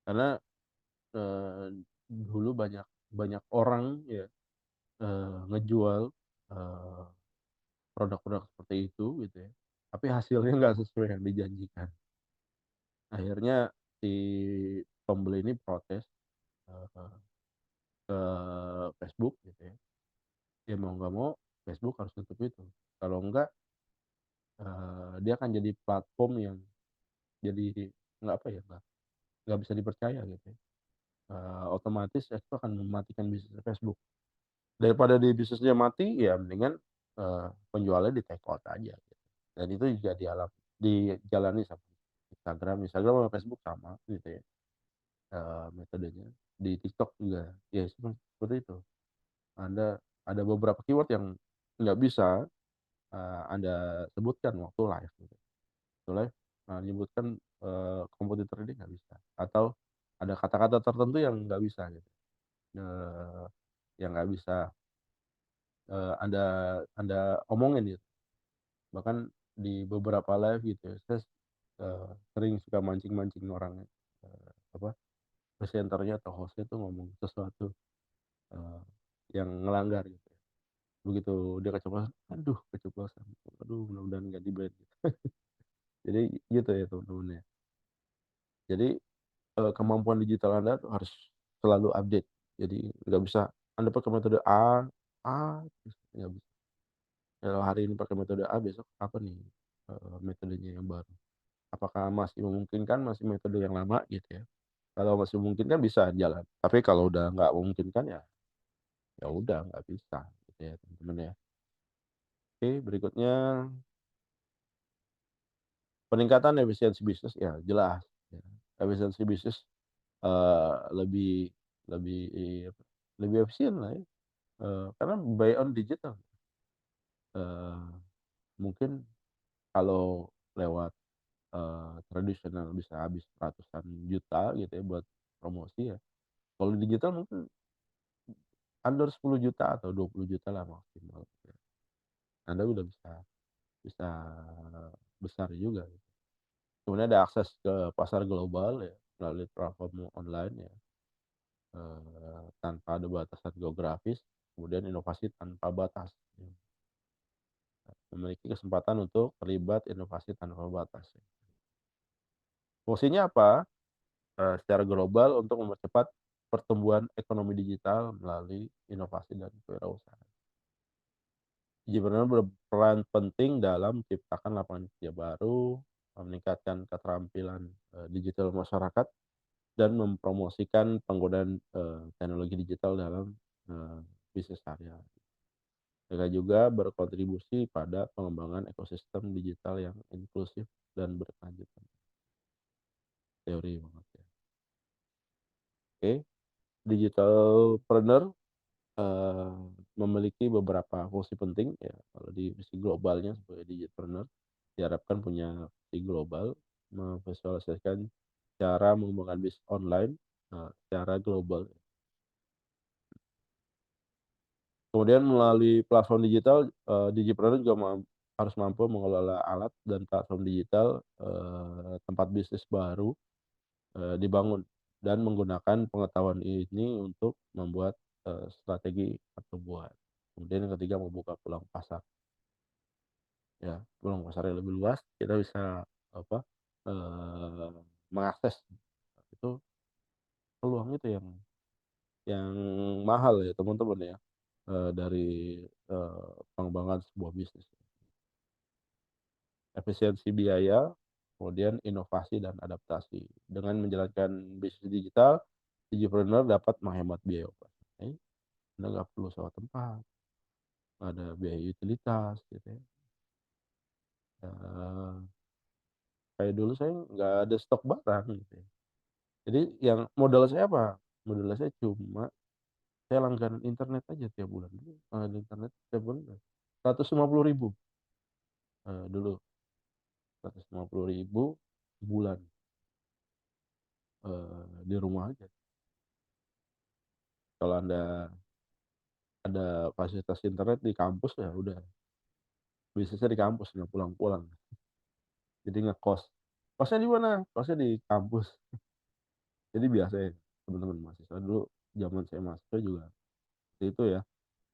Karena, dulu banyak banyak orang ya, ngejual, eee, produk-produk seperti itu gitu ya, tapi hasilnya nggak sesuai yang dijanjikan. Akhirnya si pembeli ini protes, eee, ke Facebook gitu ya. Ya mau nggak mau Facebook harus tutup itu. Kalau enggak, dia akan jadi platform yang jadi nggak apa ya, nggak bisa dipercaya gitu ya. Otomatis itu akan mematikan bisnis Facebook. Daripada di bisnisnya mati, ya mendingan, penjualnya di-take out aja gitu. Dan itu juga dijalani sama Instagram. Instagram sama Facebook sama gitu ya, metodenya. Di TikTok juga ya seperti itu. Ada beberapa keyword yang nggak bisa, Anda sebutkan waktu live gitu. Waktu live, menyebutkan, kompetitor ini nggak bisa, atau ada kata-kata tertentu yang nggak bisa gitu, yang nggak bisa, Anda Anda omongin gitu. Bahkan di beberapa live gitu ya, saya, sering suka mancing-mancing orang, apa, presenternya atau host-nya tuh ngomong sesuatu, eee, yang ngelanggar gitu ya. Begitu dia keceplosan, "Aduh keceplosan, aduh mudah-mudahan nggak di-ban," gitu. Jadi gitu ya teman-teman ya. Jadi, kemampuan digital Anda tuh harus selalu update. Jadi nggak bisa Anda pakai metode A terus nggak bisa. Kalau hari ini pakai metode A, besok apa nih, metodenya yang baru. Apakah masih memungkinkan, masih metode yang lama gitu ya. Kalau masih memungkinkan bisa jalan, tapi kalau udah nggak memungkinkan ya, ya udah nggak bisa gitu ya teman-teman ya. Oke, berikutnya peningkatan efisiensi bisnis ya jelas ya. Efisiensi bisnis, lebih lebih lebih efisien lah ya, karena buy on digital, eee, mungkin kalau lewat, tradisional bisa habis ratusan juta gitu ya buat promosi ya. Kalau di digital mungkin under 10 juta atau 20 juta lah maksimal gitu ya. Anda udah bisa bisa besar juga gitu. Kemudian ada akses ke pasar global ya, melalui platform online ya, tanpa ada batasan geografis, kemudian inovasi tanpa batas, ya. Memiliki kesempatan untuk terlibat inovasi tanpa batas ya. Fungsinya apa? Secara global untuk mempercepat pertumbuhan ekonomi digital melalui inovasi dan kewirausahaan. Gubernur berperan penting dalam menciptakan lapangan kerja baru, meningkatkan keterampilan, digital masyarakat, dan mempromosikan penggunaan, teknologi digital dalam, bisnis area. Mereka juga berkontribusi pada pengembangan ekosistem digital yang inklusif dan berkelanjutan. Teori banget ya. Oke, digitalpreneur, eee, memiliki beberapa fungsi penting ya kalau di visi globalnya sebagai digitalpreneur. Diharapkan punya visi global, memvisualisasikan cara mengembangkan bisnis online, secara global. Kemudian melalui platform digital, digipreneur juga harus mampu mengelola alat dan platform digital, tempat bisnis baru, dibangun dan menggunakan pengetahuan ini untuk membuat, strategi pertumbuhan. Kemudian yang ketiga membuka peluang pasar. Ya, peluang pasarnya lebih luas, kita bisa apa? Mengakses itu peluang itu yang mahal ya teman-teman ya, dari pengembangan sebuah bisnis. Efisiensi biaya, kemudian inovasi dan adaptasi. Dengan menjalankan bisnis digital, digipreneur dapat menghemat biaya operasi. Anda nggak perlu sewa tempat, nggak ada biaya utilitas gitu ya. Kayak dulu saya nggak ada stok barang gitu ya. Jadi yang modal saya apa? Modal saya cuma saya langganan internet aja tiap bulan. Langganan internet tiap bulan 150.000 dulu, 150.000 sebulan, di rumah aja. Kalau Anda ada fasilitas internet di kampus ya udah, bisnisnya di kampus nggak pulang-pulang. Jadi ngekos. Kosnya di mana? Kosnya di kampus. Jadi biasa ya teman-teman mahasiswa dulu, zaman saya mahasiswa juga seperti itu ya.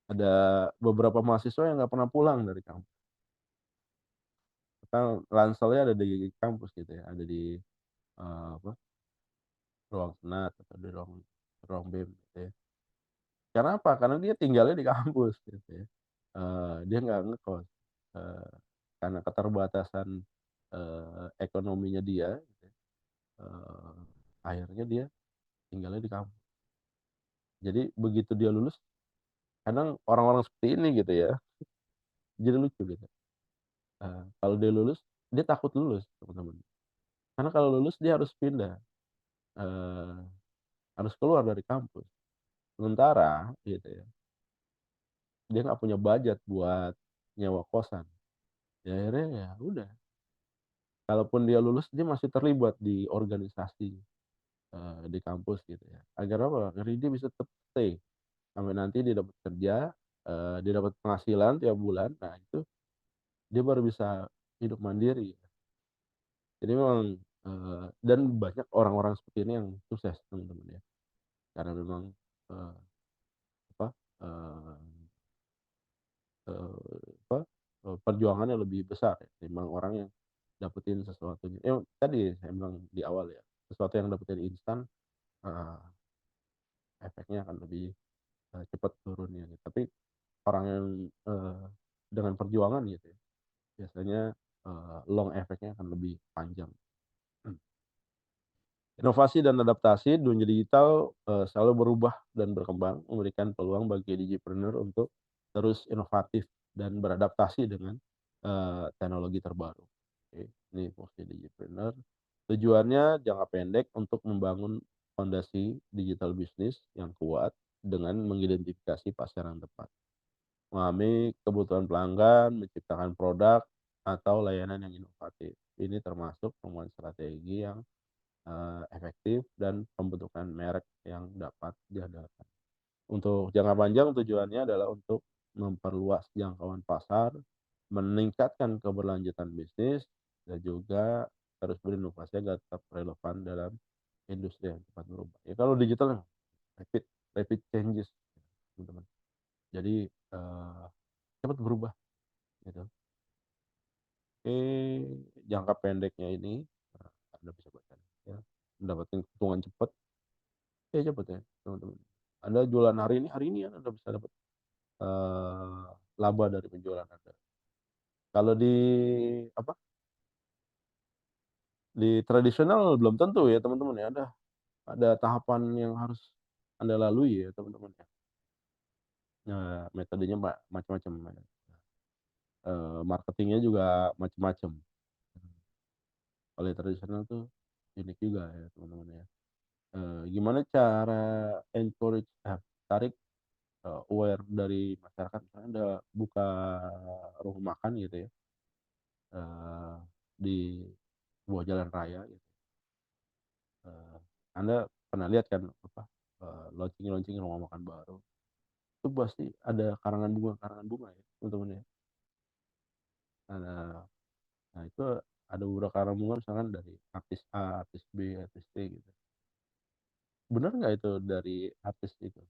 Ada beberapa mahasiswa yang nggak pernah pulang dari kampus. Kan ranselnya ada di kampus gitu ya, ada di apa, ruang senat atau di ruang ruang BEM gitu ya. Karena apa? Karena dia tinggalnya di kampus gitu ya. Dia nggak ngekos. Eh, karena keterbatasan ekonominya dia, gitu ya, akhirnya dia tinggalnya di kampus. Jadi begitu dia lulus, kadang orang-orang seperti ini gitu ya, jadi lucu gitu. Kalau dia lulus, dia takut lulus teman-teman. Karena kalau lulus dia harus pindah, eh, harus keluar dari kampus. Sementara gitu ya, dia nggak punya budget buat nyewa kosan. Ya akhirnya ya udah. Kalaupun dia lulus, dia masih terlibat di organisasi di kampus gitu ya. Agar apa? Agar dia bisa tetap stay sampai nanti dia dapat kerja, dia dapat penghasilan tiap bulan. Nah itu dia baru bisa hidup mandiri. Jadi memang dan banyak orang-orang seperti ini yang sukses teman-teman ya. Karena memang eh, apa eh, apa perjuangannya lebih besar ya, dibanding orang yang dapetin sesuatunya. Tadi saya bilang di awal ya, sesuatu yang dapetin instan, eh, efeknya akan lebih cepat turunnya. Gitu. Tapi orang yang dengan perjuangan gitu ya, biasanya long efeknya akan lebih panjang. Inovasi dan adaptasi dunia digital selalu berubah dan berkembang, memberikan peluang bagi digipreneur untuk terus inovatif dan beradaptasi dengan teknologi terbaru. Oke, ini fungsi digipreneur. Tujuannya jangka pendek untuk membangun fondasi digital bisnis yang kuat dengan mengidentifikasi pasar yang tepat, memahami kebutuhan pelanggan, menciptakan produk atau layanan yang inovatif. Ini termasuk pembuatan strategi yang efektif dan pembentukan merek yang dapat diandalkan. Untuk jangka panjang tujuannya adalah untuk memperluas jangkauan pasar, meningkatkan keberlanjutan bisnis, dan juga terus berinovasi agar tetap relevan dalam industri yang cepat berubah. Ya kalau digital rapid rapid changes, teman-teman. Jadi cepat berubah gitu. Oke, jangka pendeknya ini Anda bisa baca ya, mendapatkan keuntungan cepat. Ya cepet ya teman-teman. Anda jualan hari ini Anda bisa dapat eh, laba dari penjualan Anda. Kalau di apa di tradisional belum tentu ya teman-teman ya. Ada tahapan yang harus Anda lalui ya teman-teman ya. Nah, metodenya macam-macam. Ya. Marketingnya juga macam-macam. Kalau yang tradisional tuh unik juga ya teman-teman ya. Gimana cara encourage tarik aware dari masyarakat, misalnya ada buka rumah makan gitu ya, di sebuah jalan raya gitu. Anda pernah lihat kan apa launching rumah makan baru itu pasti ada karangan bunga ya teman-teman ya. Nah, nah itu ada beberapa karangan bunga misalkan dari artis A, artis B, artis C gitu. Benar nggak itu dari artis itu?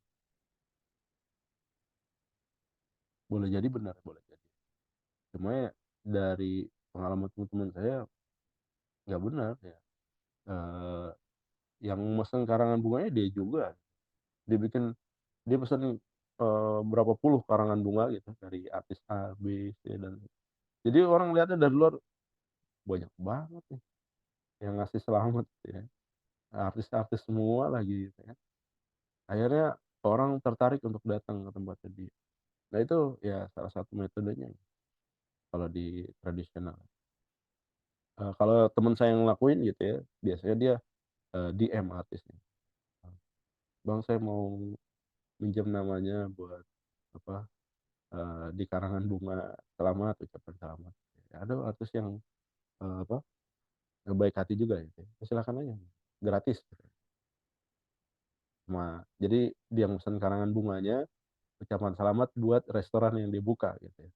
boleh jadi benar, boleh jadi. Cuma ya dari pengalaman teman-teman saya nggak benar ya. Eh, yang mesen karangan bunganya dia juga. Dia pesen berapa puluh karangan bunga gitu dari artis A, B, C dan jadi orang lihatnya dari luar banyak banget nih yang ngasih selamat gitu ya. Artis-artis semua lagi gitu ya. Akhirnya orang tertarik untuk datang ke tempatnya dia. Nah itu ya salah satu metodenya kalau di tradisional. Kalau teman saya yang ngelakuin gitu ya, biasanya dia DM artisnya. Bang saya mau minjem namanya buat apa di karangan bunga selamat, ucapan selamat. Ya, ada artis yang apa baik hati juga gitu. Ya. Silakan aja, gratis. Jadi dia pesan karangan bunganya, ucapan selamat buat restoran yang dibuka gitu ya.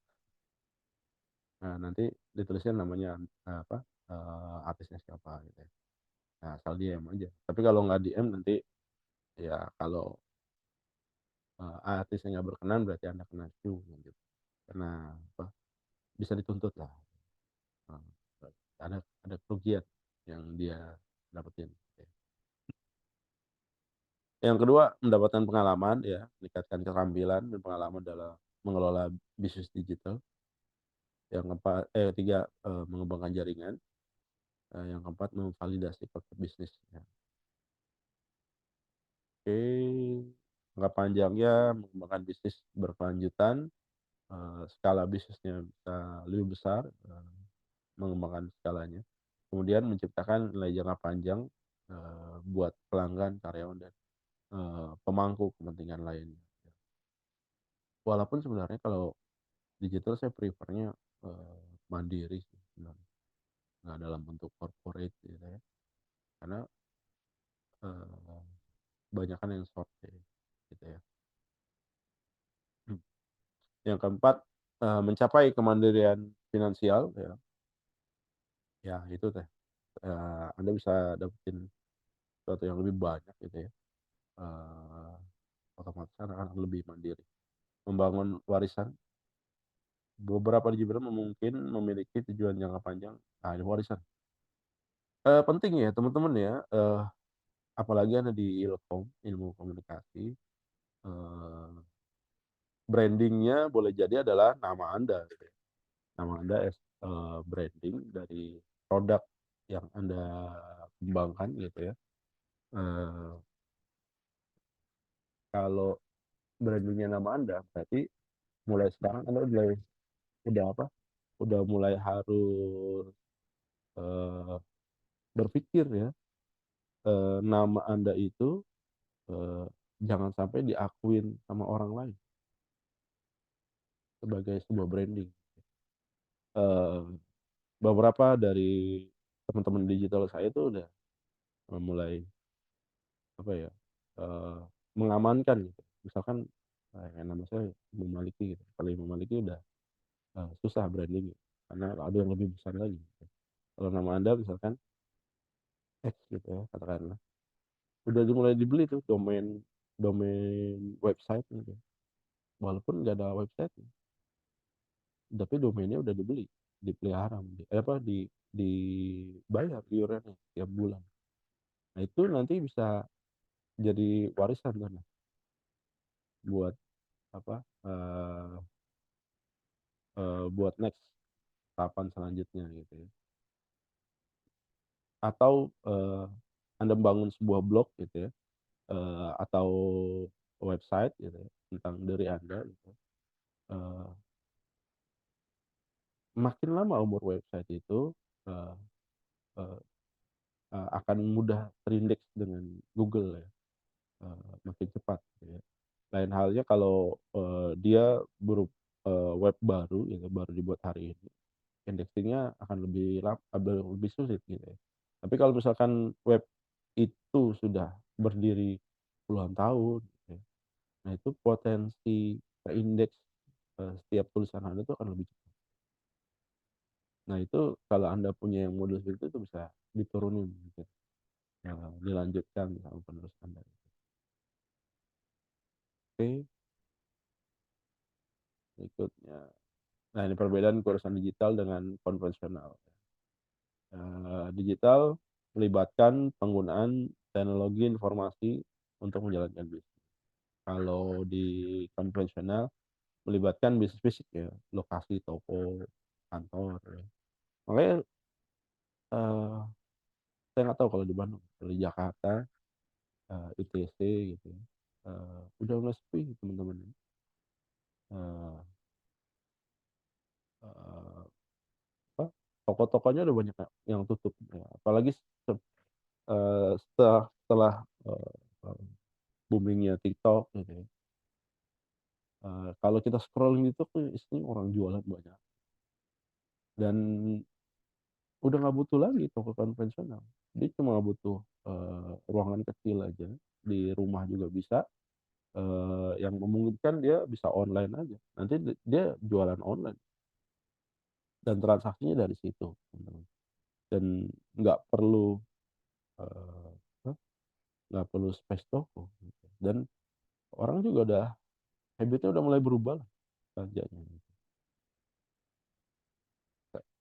Nah, nanti ditulisnya namanya apa artisnya siapa gitu ya. Nah, asal DM aja. Tapi kalau nggak DM nanti ya kalau artisnya nggak berkenan berarti Anda kena cu gitu. Karena apa? Bisa dituntut lah. Eh, ada kerugian yang dia dapetin. Yang kedua, mendapatkan pengalaman ya, meningkatkan keterampilan dan pengalaman dalam mengelola bisnis digital. Yang keempat, tiga, mengembangkan jaringan. Yang keempat, memvalidasi konsep bisnis. Ya. Oke, jangka panjangnya mengembangkan bisnis berkelanjutan, skala bisnisnya bisa lebih besar, mengembangkan skalanya. Kemudian menciptakan nilai jangka panjang buat pelanggan, karyawan dan pemangku kepentingan lainnya. Walaupun sebenarnya kalau digital saya prefernya mandiri sih sebenarnya, nggak dalam bentuk corporate gitu ya. Karena banyak kan yang short gitu ya. Yang keempat, mencapai kemandirian finansial ya. Ya itu teh. Anda bisa dapetin sesuatu yang lebih banyak gitu ya. Eh, Otomatis akan lebih mandiri. Membangun warisan. Beberapa digital mungkin memiliki tujuan jangka panjang. Nah, ini warisan. Penting ya teman-teman ya. Apalagi ada di Ilkom, ilmu komunikasi. Eh, Brandingnya boleh jadi adalah nama Anda. Gitu ya. Nama Anda branding dari produk yang Anda kembangkan gitu ya. Eh, Kalau brandingnya nama Anda, berarti mulai sekarang Anda udah apa? Udah mulai harus eh, berpikir ya, nama Anda itu eh, jangan sampai diakuin sama orang lain sebagai sebuah branding. Eh, Beberapa dari teman-teman digital saya itu udah mulai apa ya mengamankan gitu. Misalkan nama saya memiliki gitu. Kalau memiliki udah susah branding gitu. Karena ada yang lebih besar lagi. Gitu. Kalau nama Anda misalkan X gitu ya katakanlah, udah mulai dibeli tuh domain domain website gitu. Walaupun nggak ada website, tapi domainnya udah dibeli, dipelihara, dibayar iurannya tiap bulan. Nah itu nanti bisa jadi warisan kan buat apa buat next tahapan selanjutnya gitu ya. Atau Anda membangun sebuah blog gitu ya, atau website gitu ya, tentang diri Anda gitu. Eh, Makin lama umur website itu eh, eh, akan mudah terindeks dengan Google ya, makin cepat gitu ya. Lain halnya kalau dia web baru gitu, baru dibuat hari ini, indexingnya akan lebih sulit gitu ya. Tapi kalau misalkan web itu sudah berdiri puluhan tahun, gitu ya, nah itu potensi indeks setiap tulisan Anda itu akan lebih cepat. Nah itu kalau Anda punya yang model seperti itu bisa diturunin, gitu. Ya, dilanjutkan sama penerus Anda. Oke, Berikutnya, nah ini perbedaan urusan digital dengan konvensional. Digital melibatkan penggunaan teknologi informasi untuk menjalankan bisnis. Kalau di konvensional melibatkan bisnis fisik ya, lokasi toko, kantor. Ya. Makanya saya nggak tahu kalau di Bandung, di Jakarta, ITC gitu, ya, udah mulai sepi teman-teman. Uh, uh, apa, toko-tokonya udah banyak yang tutup. Ya. Apalagi setelah boomingnya TikTok gitu ya. Kalau kita scrolling itu tuh isinya orang jualan banyak dan udah nggak butuh lagi toko konvensional. Dia cuma butuh ruangan kecil aja, di rumah juga bisa, yang memungkinkan dia bisa online aja. Nanti dia jualan online dan transaksinya dari situ, dan nggak perlu eh, nggak perlu space toko gitu. Dan orang juga udah habitnya udah mulai berubah lah belanjanya.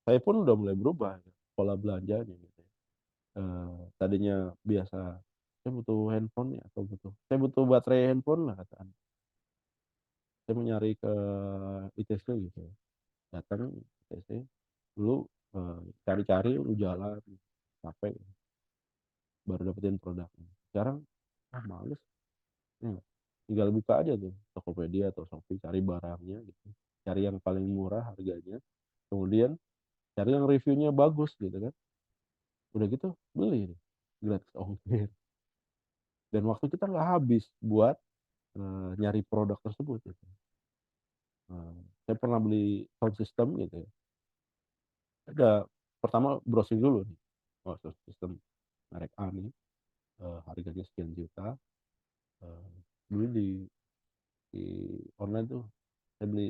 Saya pun udah mulai berubah pola belanjanya gitu. Tadinya biasa saya butuh handphone ya, atau saya butuh baterai handphone lah kata anak. Saya mau nyari ke ITC gitu ya. Datang ITC dulu, cari-cari lu jalan capek baru dapetin produknya. Sekarang males ya, tinggal buka aja tuh Tokopedia atau Shopee, cari barangnya gitu, cari yang paling murah harganya, kemudian cari yang reviewnya bagus gitu kan, udah gitu beli nih, gratis ongkir, dan waktu kita nggak habis buat nyari produk tersebut gitu. Saya pernah beli sound system gitu ya, ada pertama browsing dulu nih, oh sound system merek A nih, harganya sekian juta, dulu di online tuh saya beli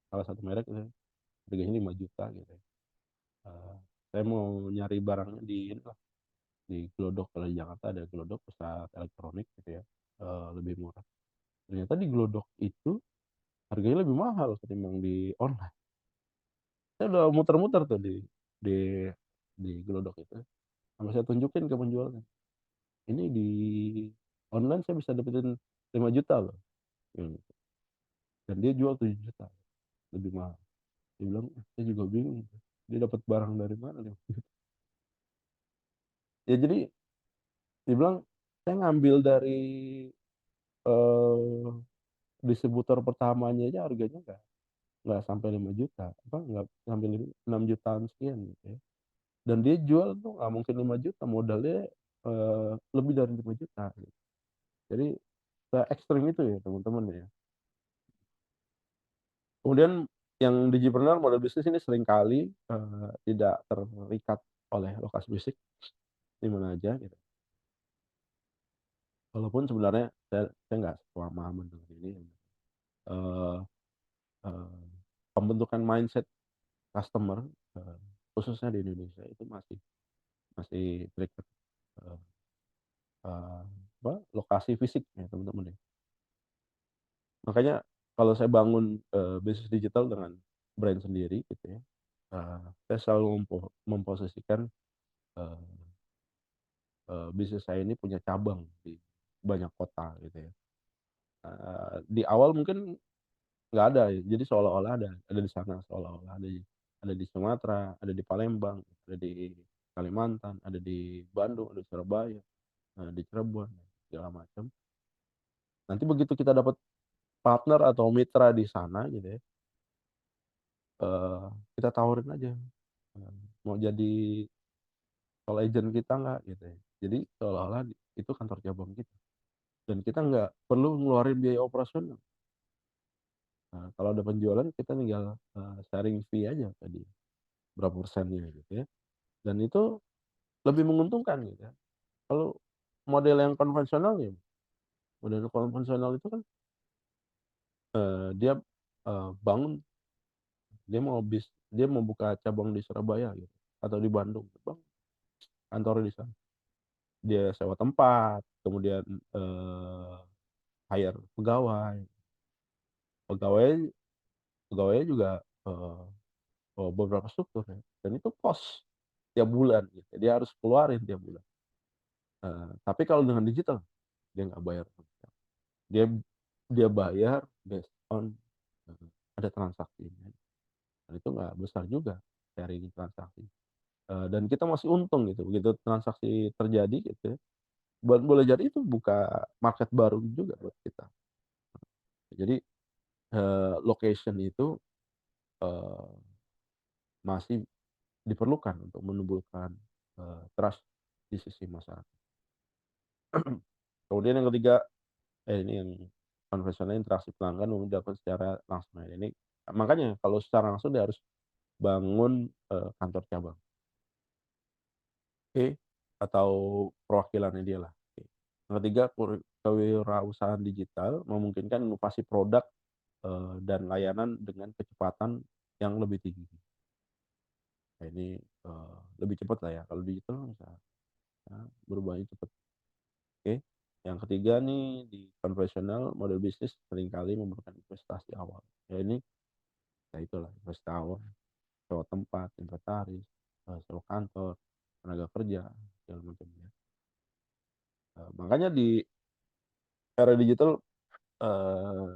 salah satu merek gitu, harganya 5 juta gitu ya. Saya mau nyari barangnya di Glodok, kalau di Jakarta ada Glodok pusat elektronik gitu ya, lebih murah. Ternyata di Glodok itu harganya lebih mahal ketimbang di online. Saya udah muter-muter tuh di di Glodok itu, sampai saya tunjukin ke penjualnya, ini di online saya bisa dapetin 5 juta loh. Dan dia jual 7 juta, lebih mahal. Dia bilang, saya juga bingung, dia dapat barang dari mana nih. Ya jadi dia bilang, saya ngambil dari eh, distributor pertamanya aja harganya nggak sampai 5 juta, apa nggak sampai 6 jutaan sekian gitu ya. Dan dia jual tuh nggak mungkin 5 juta, modalnya lebih dari 5 juta gitu. Jadi se ekstrim itu ya teman-teman ya. Kemudian yang digipreneur model bisnis ini seringkali tidak terikat oleh lokasi fisik, di mana aja gitu. Walaupun sebenarnya saya nggak sepemahaman dengan ini. Eh, eh, Pembentukan mindset customer, khususnya di Indonesia itu masih masih terikat eh, lokasi fisik ya teman-teman ya. Makanya kalau saya bangun bisnis digital dengan brand sendiri gitu ya, saya selalu memposisikan eh, bisnis saya ini punya cabang di banyak kota gitu ya. Di awal mungkin nggak ada ya, jadi seolah-olah ada di sana, seolah-olah ada di Sumatera, ada di Palembang, ada di Kalimantan, ada di Bandung, ada di Surabaya, di Cirebon, segala macam. Nanti begitu kita dapat partner atau mitra di sana gitu ya, kita tawarin aja, mau jadi call agent kita nggak gitu ya. Jadi seolah-olah itu kantor cabang kita dan kita nggak perlu ngeluarin biaya operasional. Kalau ada penjualan kita tinggal sharing fee aja tadi berapa persennya gitu ya, dan itu lebih menguntungkan gitu ya. Kalau model yang konvensional ya, model konvensional itu kan dia bangun, dia mau buka cabang di Surabaya gitu atau di Bandung, bang, kantornya di sana, dia sewa tempat, kemudian hire pegawai, pegawainya juga beberapa struktur ya, dan itu cost tiap bulan gitu. Dia harus keluarin tiap bulan. Tapi kalau dengan digital dia nggak bayar. Dia dia bayar based on ada transaksinya. Dan itu nggak besar juga sharing transaksi. Dan kita masih untung gitu begitu transaksi terjadi gitu ya. Boleh jadi itu buka market baru juga buat kita. Jadi location itu masih diperlukan untuk menumbuhkan trust di sisi masyarakat. Kemudian yang ketiga, ini yang konvensional, interaksi pelanggan dilakukan secara langsung. Ini makanya kalau secara langsung dia harus bangun kantor cabang, oke, atau perwakilannya dia lah. Yang ketiga, kewirausahaan digital memungkinkan inovasi produk dan layanan dengan kecepatan yang lebih tinggi. Nah, ini lebih cepat lah ya kalau digital bisa berubahnya cepat. Oke. Yang ketiga nih di konvensional model bisnis seringkali memerlukan investasi awal. Ya ini ya itulah investasi awal, sewa tempat, inventaris, sewa kantor, tenaga kerja, segala macamnya. Makanya di era digital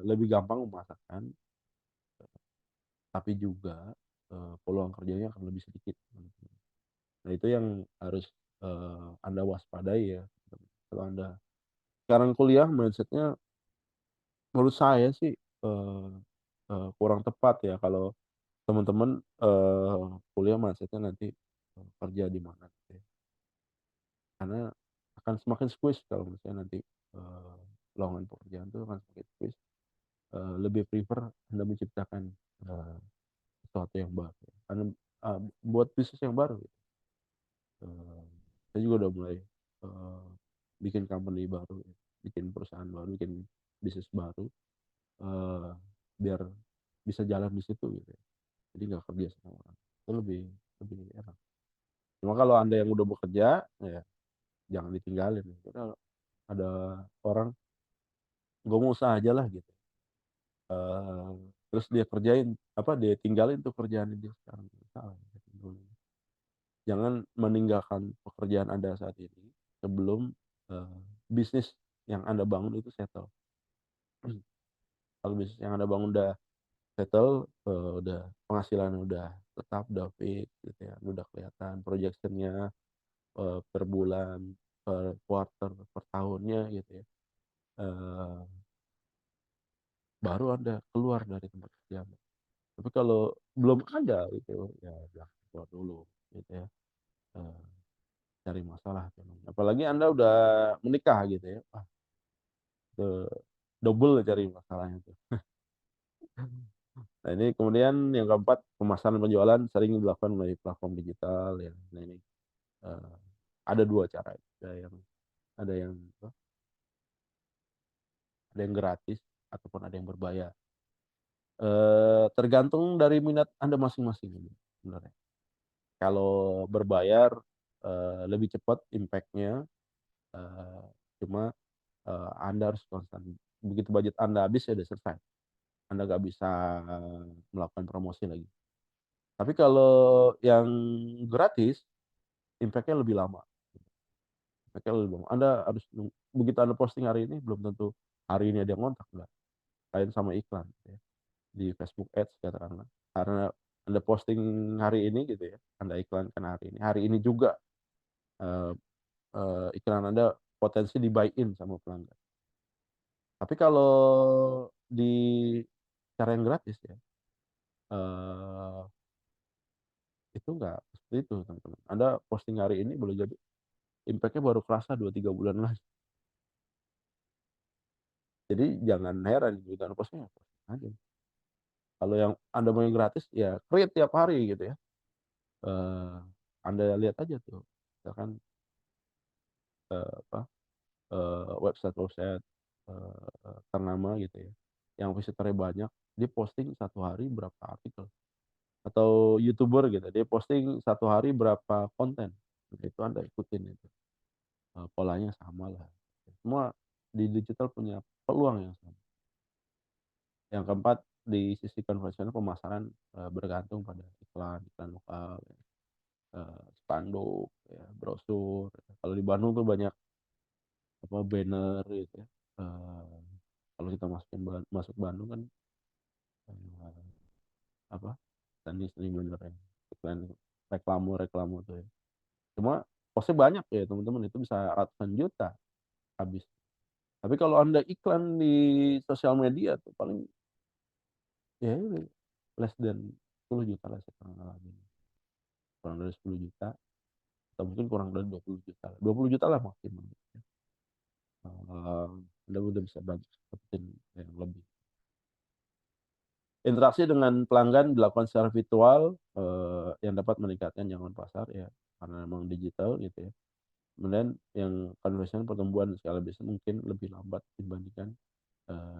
lebih gampang memasarkan, tapi juga peluang kerjanya akan lebih sedikit. Nah itu yang harus Anda waspadai ya. Kalau Anda sekarang kuliah mindsetnya menurut saya sih kurang tepat ya kalau teman-teman kuliah mindsetnya nanti kerja di mana gitu ya. Karena akan semakin squeeze kalau misalnya nanti lowongan pekerjaan itu akan semakin squeeze. Lebih prefer Anda menciptakan sesuatu yang baru. Anda buat bisnis yang baru. Gitu. Saya juga udah mulai bikin company baru, ya. Bikin perusahaan baru, bikin bisnis baru, biar bisa jalan di situ gitu ya. Jadi nggak kerja sama orang. Itu lebih enak. Cuma kalau Anda yang udah bekerja, ya jangan ditinggalin. Karena ada orang gue mau usaha aja lah gitu. Terus dia kerjain dia tinggalin tuh kerjaan dia sekarang. Salah. Jangan meninggalkan pekerjaan Anda saat ini sebelum bisnis yang Anda bangun itu settle. Kalau bisnis yang Anda bangun udah settle, udah penghasilan udah tetap, udah fix gitu ya, udah kelihatan projectionnya per bulan, per quarter, per tahunnya gitu ya. Baru Anda keluar dari tempat kerja. Tapi kalau belum ada gitu ya jangan keluar dulu gitu ya. Cari masalah. Apalagi Anda udah menikah gitu ya. Itu double cari masalahnya tuh. Nah ini kemudian yang keempat, pemasaran penjualan sering dilakukan melalui platform digital ya. Nah ini ada dua cara, ada yang gratis ataupun ada yang berbayar. Tergantung dari minat Anda masing-masing sebenarnya. Kalau berbayar lebih cepat impact-nya, cuma Anda harus konstan. Begitu budget Anda habis ya udah selesai. Anda nggak bisa melakukan promosi lagi. Tapi kalau yang gratis, impact-nya lebih lama. Anda harus begitu Anda posting hari ini belum tentu hari ini ada yang ngontak, enggak. Lain sama iklan ya. Di Facebook Ads katakanlah. Karena Anda posting hari ini gitu ya, Anda iklankan hari ini juga iklan Anda potensi di buy in sama pelanggan. Tapi kalau di cara yang gratis ya, itu enggak seperti itu teman-teman. Anda posting hari ini boleh jadi impact-nya baru kerasa 2-3 bulan lagi. Jadi jangan heran gitu kan posting aja. Kalau yang Anda mau yang gratis ya create tiap hari gitu ya. Anda lihat aja tuh. Misalkan website ternama gitu ya. Yang visitornya banyak, dia posting satu hari berapa artikel. Atau YouTuber gitu, dia posting satu hari berapa konten. Itu Anda ikutin itu. Polanya sama lah. Semua di digital punya peluang yang sama. Yang keempat, di sisi konvensional pemasaran bergantung pada iklan lokal, spanduk, ya, brosur. Kalau di Bandung tuh banyak apa banner gitu ya. Kalau kita masuk Bandung kan apa seni bener ya, iklan reklamu tuh ya. Cuma pasti banyak ya teman-teman, itu bisa ratusan juta habis. Tapi kalau anda iklan di sosial media tuh paling ya ini less than 10 juta lah sekarang ngalamin. Kurang dari 10 juta atau mungkin kurang dari 20 juta. 20 juta lah maksimal. Anda udah bisa dapetin yang lebih. Interaksi dengan pelanggan dilakukan secara virtual yang dapat meningkatkan jangkauan pasar ya karena memang digital gitu ya. Kemudian yang konvensional pertumbuhan skala bisnis mungkin lebih lambat dibandingkan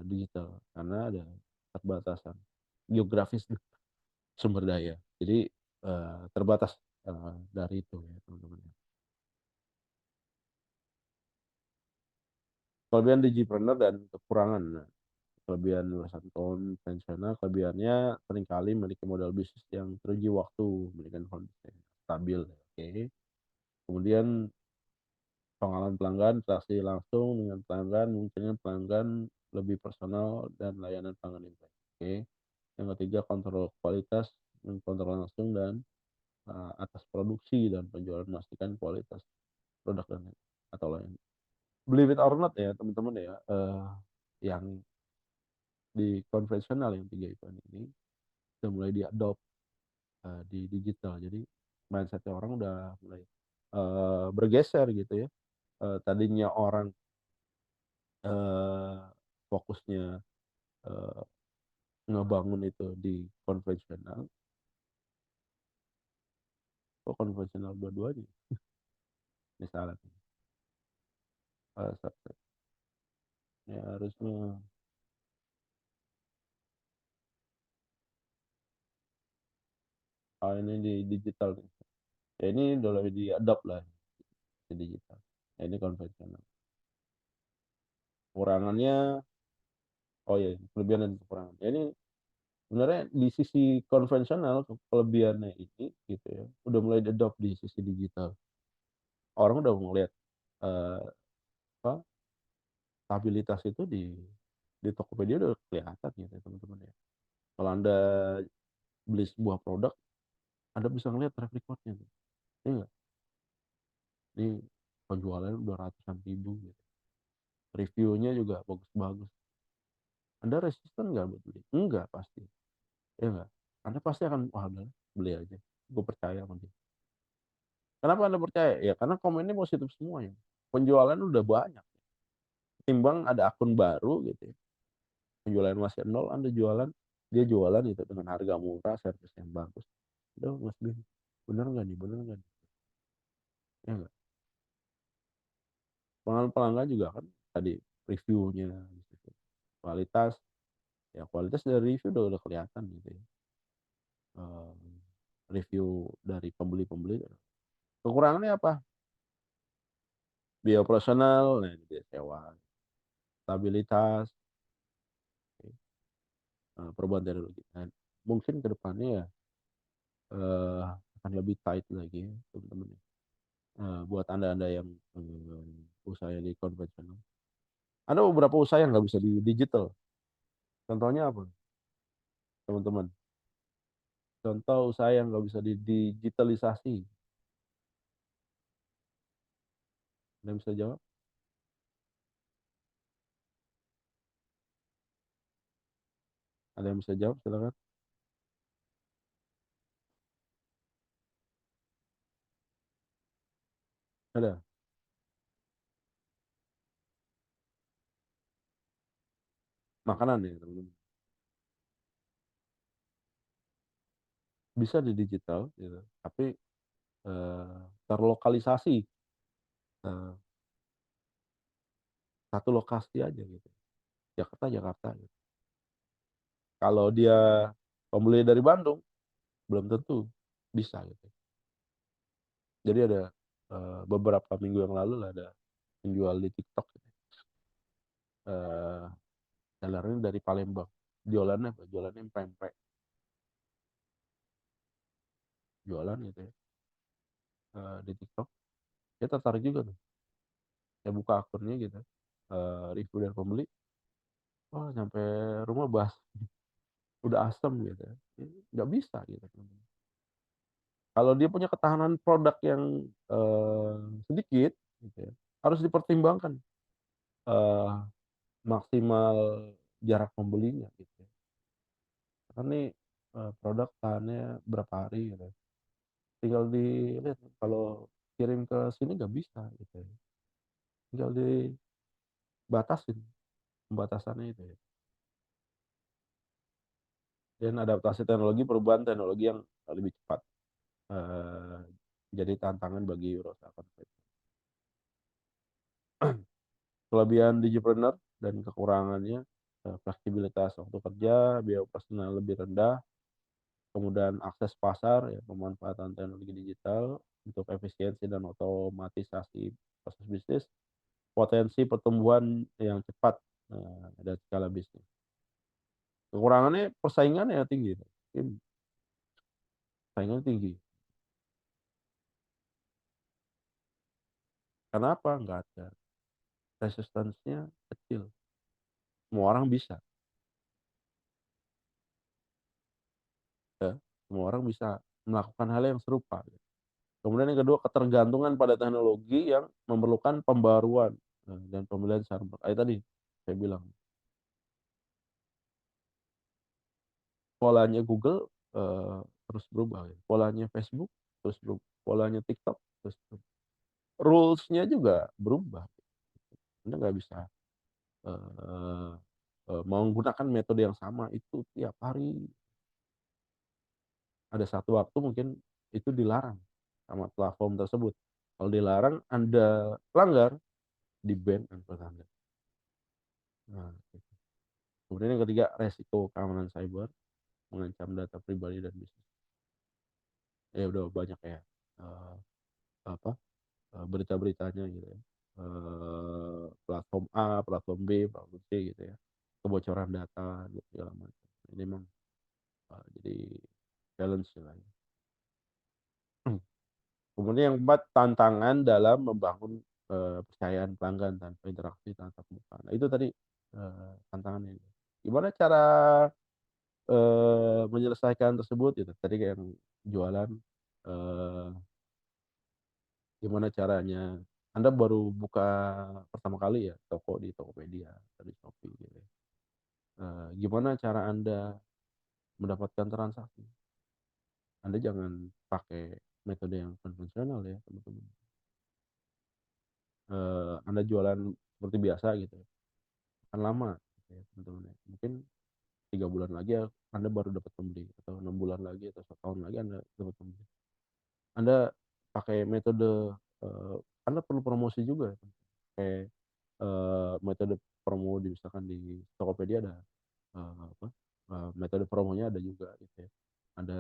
digital karena ada keterbatasan geografis sumber daya. Jadi terbatas dari itu ya teman-teman. Kelebihan digipreneur dan kekurangan. Nah, kelebihan lulusan konvensional, kelebihannya seringkali memiliki modal bisnis yang teruji waktu, memberikan kondisi stabil. Oke. Kemudian pengalaman pelanggan, interaksi langsung dengan pelanggan, mungkin pelanggan lebih personal dan layanan pelanggan yang baik. Oke. Yang ketiga kontrol kualitas, kontrol langsung dan atas produksi dan penjualan, memastikan kualitas produk dan atau lain. Believe it or not ya teman-teman ya, yang di konvensional yang 3 event ini udah mulai diadopt di digital. Jadi mindset orang udah mulai bergeser gitu ya. Tadinya orang fokusnya ngebangun itu di konvensional, kok konvensional dua-duanya misalnya sukses ya harusnya ini di digital nih. Ya ini udah lebih diadopt lah di digital. Ya, ini konvensional. Kekurangannya, oh ya, kelebihan dan kekurangan. Ya, ini sebenarnya di sisi konvensional kelebihannya ini gitu ya, udah mulai diadopt di sisi digital. Orang udah melihat apa stabilitas itu di Tokopedia udah kelihatan gitu ya teman-teman ya. Kalau Anda beli sebuah produk, Anda bisa ngelihat track recordnya tuh. Iya nggak? Ini penjualannya udah ratusan ribu gitu. Reviewnya juga bagus-bagus. Anda resisten nggak buat beli? Enggak pasti. Ya enggak? Anda pasti akan, wah udah beli aja. Gue percaya sama dia. Kenapa Anda percaya? Ya karena komennya positif semua ya. Penjualan udah banyak. Timbang ada akun baru gitu ya. Penjualan masih nol, Anda jualan, dia jualan itu dengan harga murah, servis yang bagus. Udah Mas Bin, bener nggak nih? Bener nggak nih? Ya enggak? Pengalaman pelanggan juga kan tadi reviewnya gitu. Kualitas, ya kualitas dari review udah kelihatan gitu ya. Review dari pembeli-pembeli. Kekurangannya apa? Biaya operasional, nah ini biaya sewa, stabilitas, perubahan teknologi. Nah, mungkin ke depannya ya akan lebih tight lagi ya, teman-teman. Buat anda-anda yang usaha di konvensional. Ada beberapa usaha yang nggak bisa di digital. Contohnya apa, teman-teman? Contoh usaha yang nggak bisa di digitalisasi. Ada yang bisa jawab? Ada yang bisa jawab? Silakan. Ada. Makanan ya, teman-teman. Bisa di digital, gitu. Tapi terlokalisasi satu lokasi aja gitu. Jakarta gitu. Kalau dia pembeli dari Bandung belum tentu bisa gitu. Jadi ada beberapa minggu yang lalu lah ada penjual di TikTok gitu. Sellernya dari Palembang. jualannya apa? Jualannya pempek, jualan gitu ya, di TikTok. Dia tertarik juga tuh. Saya buka akunnya gitu, review dari pembeli. Wah, sampai rumah bahas udah asem gitu ya. Nggak bisa gitu. Kalau dia punya ketahanan produk yang sedikit, gitu ya, harus dipertimbangkan eh, maksimal jarak pembelinya gitu ya. Karena nih produk tahannya berapa hari gitu. Tinggal dilihat kalau kirim ke sini nggak bisa gitu ya. Tinggal dibatasin pembatasannya itu ya. Dan adaptasi teknologi, perubahan teknologi yang lebih cepat jadi tantangan bagi Eurosakan. Kelebihan digipreneur dan kekurangannya, fleksibilitas waktu kerja, biaya operasional lebih rendah, kemudian akses pasar, ya, pemanfaatan teknologi digital untuk efisiensi dan otomatisasi proses bisnis, potensi pertumbuhan yang cepat dan skala bisnis. Kekurangannya persaingannya tinggi, persaingannya tinggi. Kenapa? Nggak ada resistensinya kecil, semua orang bisa, ya, semua orang bisa melakukan hal yang serupa. Kemudian yang kedua, ketergantungan pada teknologi yang memerlukan pembaruan dan pembelian server. Tadi saya bilang, polanya Google terus berubah, ya. Polanya Facebook terus berubah, polanya TikTok terus berubah. Rules-nya juga berubah. Anda nggak bisa menggunakan metode yang sama itu tiap hari. Ada satu waktu mungkin itu dilarang sama platform tersebut. Kalau dilarang, Anda langgar, di-ban handphone Anda. Nah, gitu. Kemudian yang ketiga, resiko keamanan cyber mengancam data pribadi dan bisnis. Ya udah banyak ya apa berita-beritanya gitu ya. Platform A, platform B, platform C gitu ya. Kebocoran data gitu, segala macam. Ini memang jadi challenge lah ya. Kemudian yang keempat, tantangan dalam membangun kepercayaan pelanggan tanpa interaksi tatap muka. Nah, itu tadi tantangannya. Gimana cara menyelesaikan tersebut gitu. Tadi kayak yang jualan, eee, gimana caranya Anda baru buka pertama kali ya toko di Tokopedia atau di Shopee gitu ya. Gimana cara Anda mendapatkan transaksi? Anda jangan pakai metode yang konvensional ya, teman-teman. Anda jualan seperti biasa gitu ya, akan lama gitu ya, teman-teman ya. Mungkin 3 bulan lagi Anda baru dapat pembeli, atau 6 bulan lagi, atau 1 tahun lagi Anda dapat pembeli. Anda pakai metode, Anda perlu promosi juga, kayak metode promo misalkan di Tokopedia ada, apa, metode promonya ada juga gitu ya. Ada,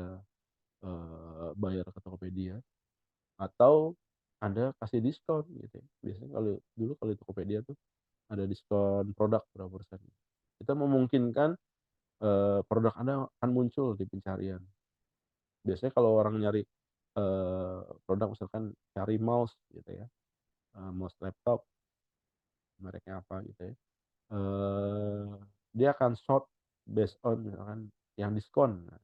bayar ke Tokopedia atau Anda kasih diskon gitu ya. Biasanya kalau dulu kalau di Tokopedia tuh ada diskon produk berapa persen. Itu memungkinkan, produk Anda akan muncul di pencarian. Biasanya kalau orang nyari, produk misalkan cari mouse gitu ya, mouse laptop, mereknya apa gitu ya, dia akan sort based on misalkan yang diskon. Nah,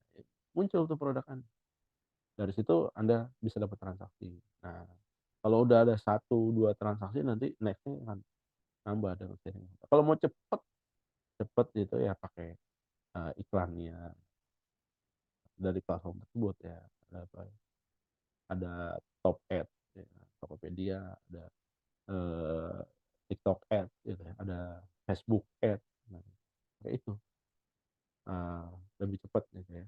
muncul tuh produk Anda. Dari situ Anda bisa dapat transaksi. Nah, kalau udah ada 1, 2 transaksi nanti next-nya akan nambah dengan sering. Kalau mau cepet cepet gitu ya pakai, iklannya dari platform tersebut ya. Ada apa, ada Top Ads ya, Tokopedia, ada, eee, TikTok Ads gitu ya, ada Facebook Ads, nah kayak itu, lebih cepat gitu ya,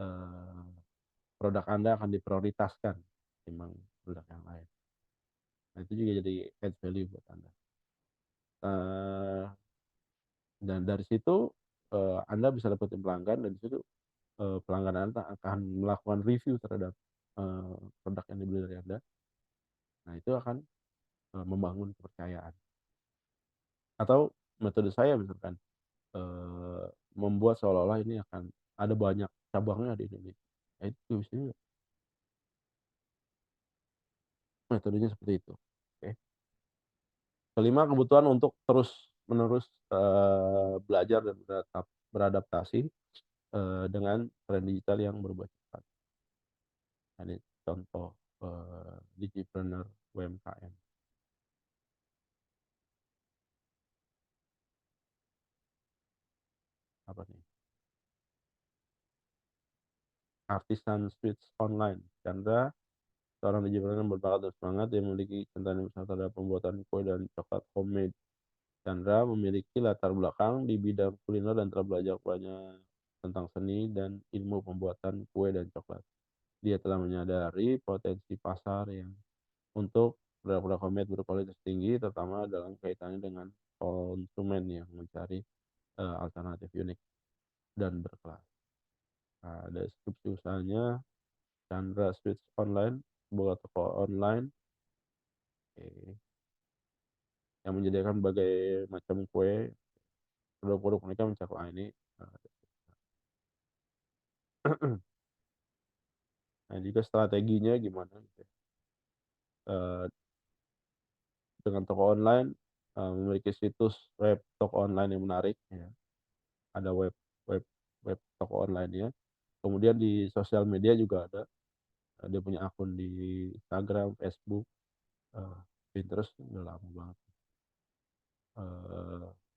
eee, produk Anda akan diprioritaskan ketimbang produk yang lain. Nah itu juga jadi add value buat Anda. Dan dari situ, Anda bisa dapetin pelanggan, dan di situ, pelanggan Anda akan melakukan review terhadap, produk yang dibeli dari Anda. Nah itu akan, membangun kepercayaan. Atau metode saya misalkan, membuat seolah-olah ini akan ada banyak cabangnya di Indonesia. Itu biasanya metodenya seperti itu. Oke. Kelima, kebutuhan untuk terus-menerus belajar dan beradaptasi dengan tren digital yang berubah cepat. Ini contoh Digipreneur UMKM. Apa nih? Artisan Sweets Online. Chandra, seorang Digipreneur yang berbakat dan semangat, yang memiliki kecintaan besar terhadap pembuatan kue dan coklat homemade. Chandra memiliki latar belakang di bidang kuliner dan telah belajar banyak tentang seni dan ilmu pembuatan kue dan coklat. Dia telah menyadari potensi pasar yang untuk produk-produk homemade berkualitas tinggi, terutama dalam kaitannya dengan konsumen yang mencari alternatif unik dan berkelas. Nah, ada deskripsi usahanya, Chandra Sweets Online, sebuah toko online yang menyediakan berbagai macam kue. Produk-produk mereka mencakup ini. Nah, juga strateginya gimana gitu. Dengan toko online, memiliki situs web toko online yang menarik ya. Ada web web web toko online-nya. Kemudian di sosial media juga ada. Dia punya akun di Instagram, Facebook, Pinterest udah lama banget.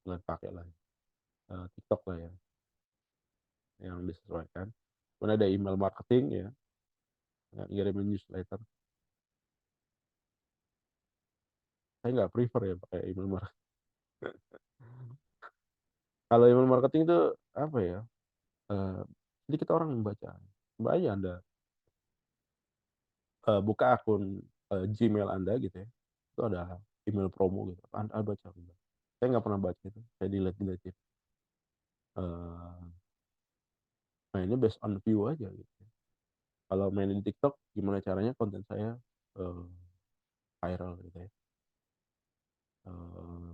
Nggak pakai lah. TikTok lah ya yang disesuaikan. Kemudian ada email marketing ya, ngirimin newsletter. Saya nggak prefer ya pakai email marketing. Kalau email marketing itu apa ya? Sedikit orang yang baca. Coba aja Anda buka akun Gmail Anda gitu ya. Itu ada email promo gitu. Anda baca. Saya nggak pernah baca itu. Saya delete. Nah ini based on view aja gitu. Kalau main di TikTok, gimana caranya konten saya viral gitu ya.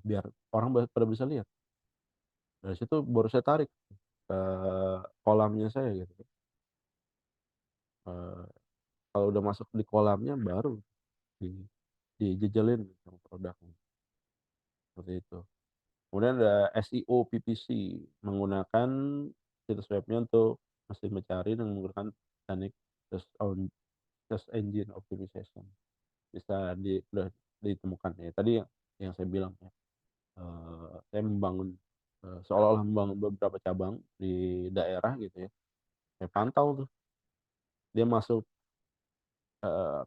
Biar orang pada bisa lihat. Dari situ baru saya tarik ke kolamnya saya gitu. Kalau udah masuk di kolamnya baru dijejelin sama produknya. Seperti itu. Kemudian ada SEO PPC, menggunakan situs webnya untuk mesin mencari dan menggunakan teknik search engine optimization. Bisa udah ditemukan ya. Tadi yang saya bilang ya, saya membangun seolah-olah membangun beberapa cabang di daerah gitu ya. Saya pantau tuh, dia masuk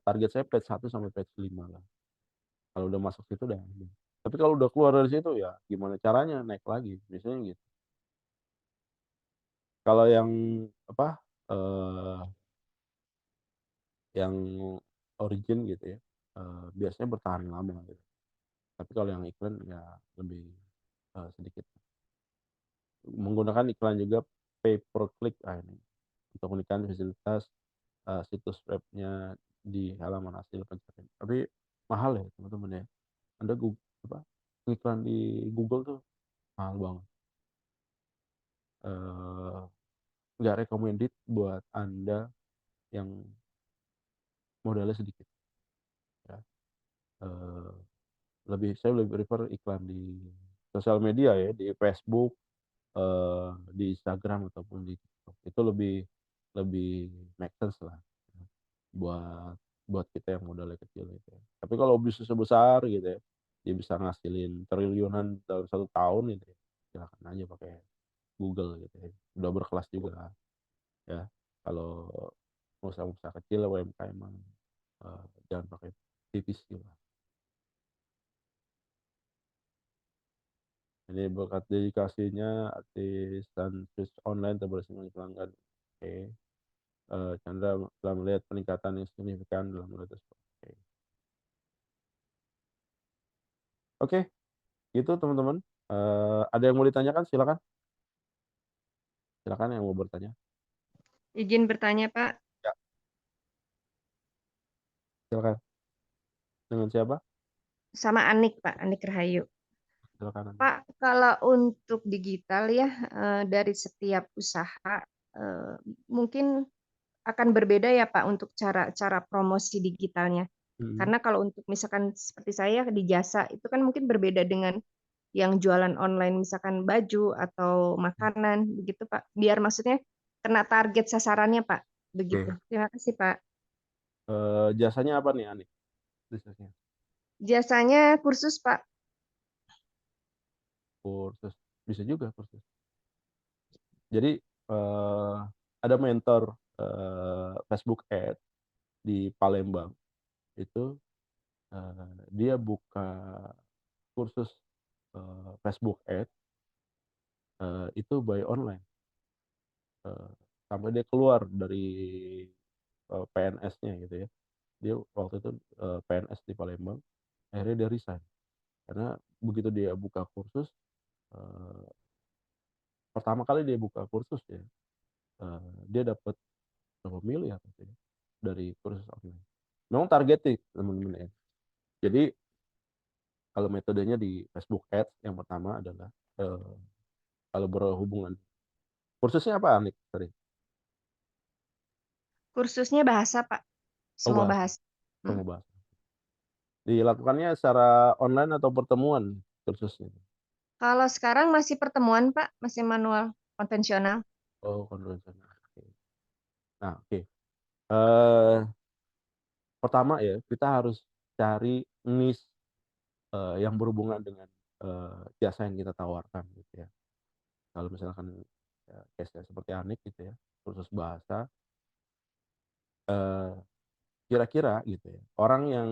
target saya page 1 sampai page 5 lah. Kalau udah masuk situ udah. Tapi kalau udah keluar dari situ ya gimana caranya naik lagi, biasanya gitu. Kalau yang apa yang origin gitu ya, biasanya bertahan lama gitu. Tapi kalau yang iklan ya lebih sedikit. Menggunakan iklan juga pay per click ini untuk menekan fasilitas situs webnya di halaman hasil pencarian. Tapi mahal ya teman-teman ya. Anda iklan di Google tuh mahal banget. Nggak recommended buat Anda yang modalnya sedikit. Ya. Saya lebih prefer iklan di sosial media ya, di Facebook, di Instagram ataupun di TikTok. Itu lebih make sense lah buat kita yang modalnya kecil gitu ya. Tapi kalau bisnisnya besar gitu ya, dia bisa ngasilin triliunan dalam 1 tahun gitu ya, silakan aja pakai Google gitu ya. Udah berkelas juga ya. Kalau usaha-usaha kecil UMKM jangan pakai PPC lah. Ini berkat dedikasinya artisan Swiss online terbersih pelanggan. Oke. Chandra telah melihat peningkatan yang signifikan dalam kualitas. Oke, gitu teman-teman. Ada yang mau ditanyakan? Silakan. Silakan yang mau bertanya. Izin bertanya, Pak. Ya. Silakan. Dengan siapa? Sama Anik, Pak. Anik Rahayu. Silakan. Pak, kalau untuk digital ya, dari setiap usaha, mungkin akan berbeda ya Pak untuk cara promosi digitalnya. Karena kalau untuk misalkan seperti saya di jasa, itu kan mungkin berbeda dengan yang jualan online, misalkan baju atau makanan, begitu Pak. Biar maksudnya kena target sasarannya Pak, begitu. Terima kasih Pak. Jasanya apa nih, Ani? Bisnisnya? Jasanya kursus Pak. Kursus. Bisa juga kursus. Jadi ada mentor Facebook Ads di Palembang. Itu dia buka kursus Facebook Ads itu by online. Sampai dia keluar dari PNS-nya gitu ya. Dia waktu itu PNS di Palembang, akhirnya dia resign. Karena begitu dia buka kursus, pertama kali dia buka kursus ya, dia dapat berapa miliar gitu ya, dari kursus online. Memang targeted teman-teman ya. Jadi kalau metodenya di Facebook Ads yang pertama adalah kalau berhubungan kursusnya apa, Anik? Sorry. Kursusnya bahasa Pak. Semua bahasa. Semua bahasa. Dilakukannya secara online atau pertemuan kursusnya? Kalau sekarang masih pertemuan Pak, masih manual konvensional. Oh, konvensional. Nah, oke. Pertama ya, kita harus cari niche yang berhubungan dengan jasa yang kita tawarkan gitu ya. Kalau misalkan case-nya seperti Anik gitu ya, kursus bahasa, kira-kira gitu ya, orang yang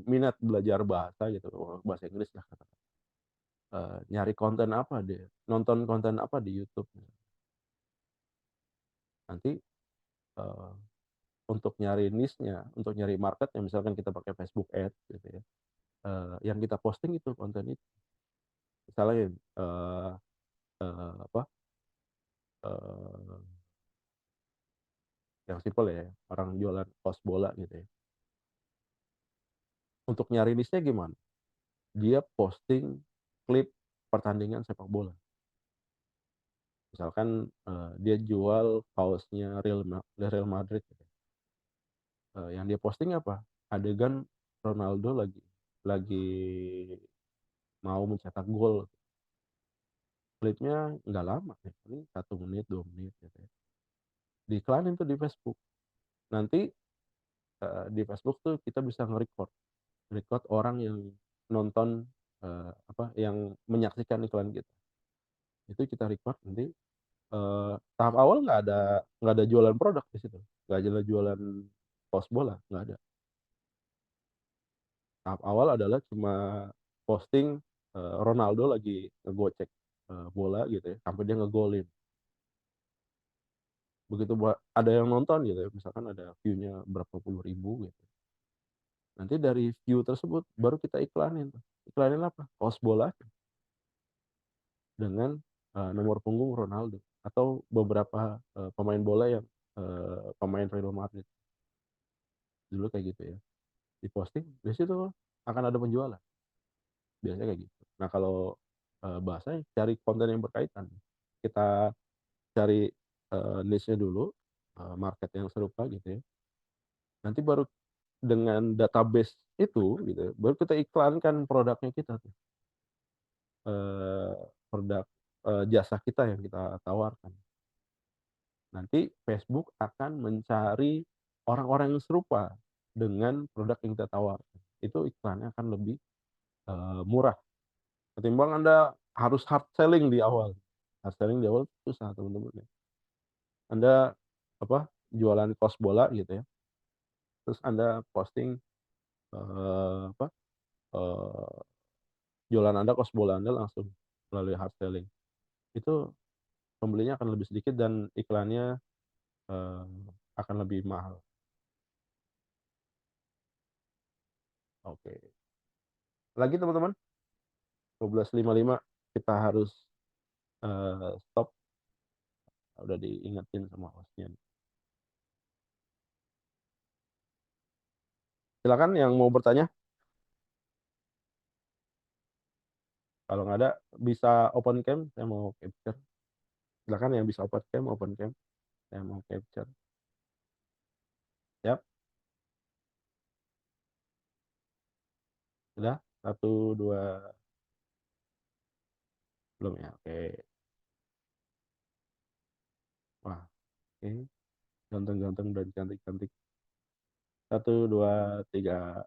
minat belajar bahasa gitu, bahasa Inggris lah, nyari konten apa dia, nonton konten apa di YouTube. Nanti untuk nyari niche-nya, untuk nyari marketnya, misalkan kita pakai Facebook Ads gitu ya, yang kita posting itu konten itu. Misalnya apa yang simpel ya, orang jualan kaos bola gitu ya. Untuk nyari niche-nya gimana? Dia posting klip pertandingan sepak bola. Misalkan dia jual kaosnya Real Madrid gitu. Yang dia posting apa? Adegan Ronaldo lagi mau mencetak gol. Klipnya nggak lama ya, ini 1 menit 2 menit gitu ya. Diiklanin tuh di Facebook. Nanti di Facebook tuh kita bisa record orang yang nonton yang menyaksikan iklan kita. Itu kita record, nanti tahap awal nggak ada jualan produk di situ, nggak ada jualan kaos bola, nggak ada. Tahap awal adalah cuma posting Ronaldo lagi ngegocek bola gitu ya, sampai dia ngegolin. Begitu ada yang nonton gitu ya, misalkan ada view-nya berapa puluh ribu gitu, nanti dari view tersebut baru kita iklanin apa, kaos bola dengan nomor punggung Ronaldo atau beberapa pemain bola yang pemain Real Madrid dulu kayak gitu ya, diposting di situ akan ada penjualan, biasanya kayak gitu. Nah kalau bahasa, cari konten yang berkaitan, kita cari niche-nya dulu, market yang serupa gitu ya, nanti baru dengan database itu gitu ya, baru kita iklankan produknya kita tuh, produk jasa kita yang kita tawarkan. Nanti Facebook akan mencari orang-orang yang serupa dengan produk yang kita tawarkan. Itu iklannya akan lebih murah ketimbang Anda harus hard selling di awal. Hard selling di awal susah teman-teman ya. Anda jualan kaos bola gitu ya, terus Anda posting jualan Anda, kaos bola Anda langsung melalui hard selling, itu pembelinya akan lebih sedikit dan iklannya akan lebih mahal. Oke. Lagi teman-teman, 12.55 kita harus stop. Udah diingetin sama hostnya. Silakan yang mau bertanya. Kalau nggak ada, bisa open cam, saya mau capture. Silakan yang bisa open cam, saya mau capture. Siap? Sudah? 1, 2, belum ya? Oke. Wah, oke. Ganteng-ganteng dan cantik-cantik. 1, 2, 3.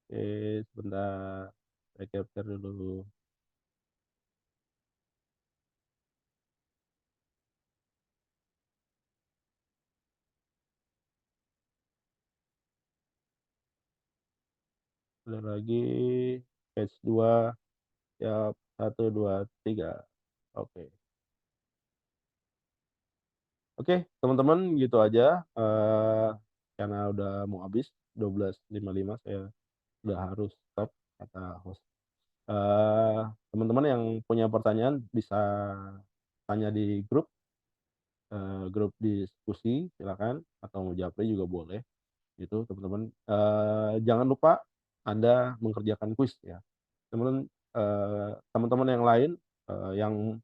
Oke, sebentar. Saya capture dulu. Ada lagi. Page 2. Siap. 1, 2, 3. Oke. Oke, teman-teman gitu aja. Karena udah mau habis 12.55, saya udah harus stop kata host. Teman-teman yang punya pertanyaan bisa tanya di grup diskusi, silakan, atau mau japri juga boleh gitu teman-teman. Jangan lupa Anda mengerjakan kuis ya teman-teman yang lain, yang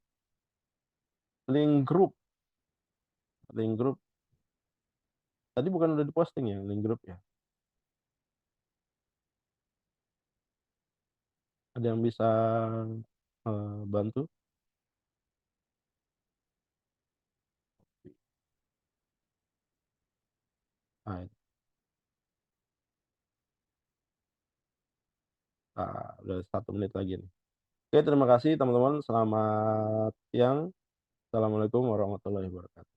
link grup tadi bukan udah diposting ya link grup ya, ada yang bisa bantu? Udah 1 menit lagi nih. Oke, terima kasih teman-teman, selamat siang. Assalamualaikum warahmatullahi wabarakatuh.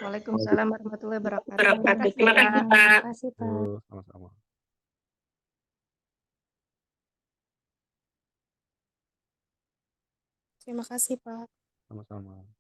Waalaikumsalam warahmatullahi wabarakatuh. Terima kasih, Pak. Terima kasih, Pak. Yo, sama-sama. Terima kasih, Pak. Sama-sama.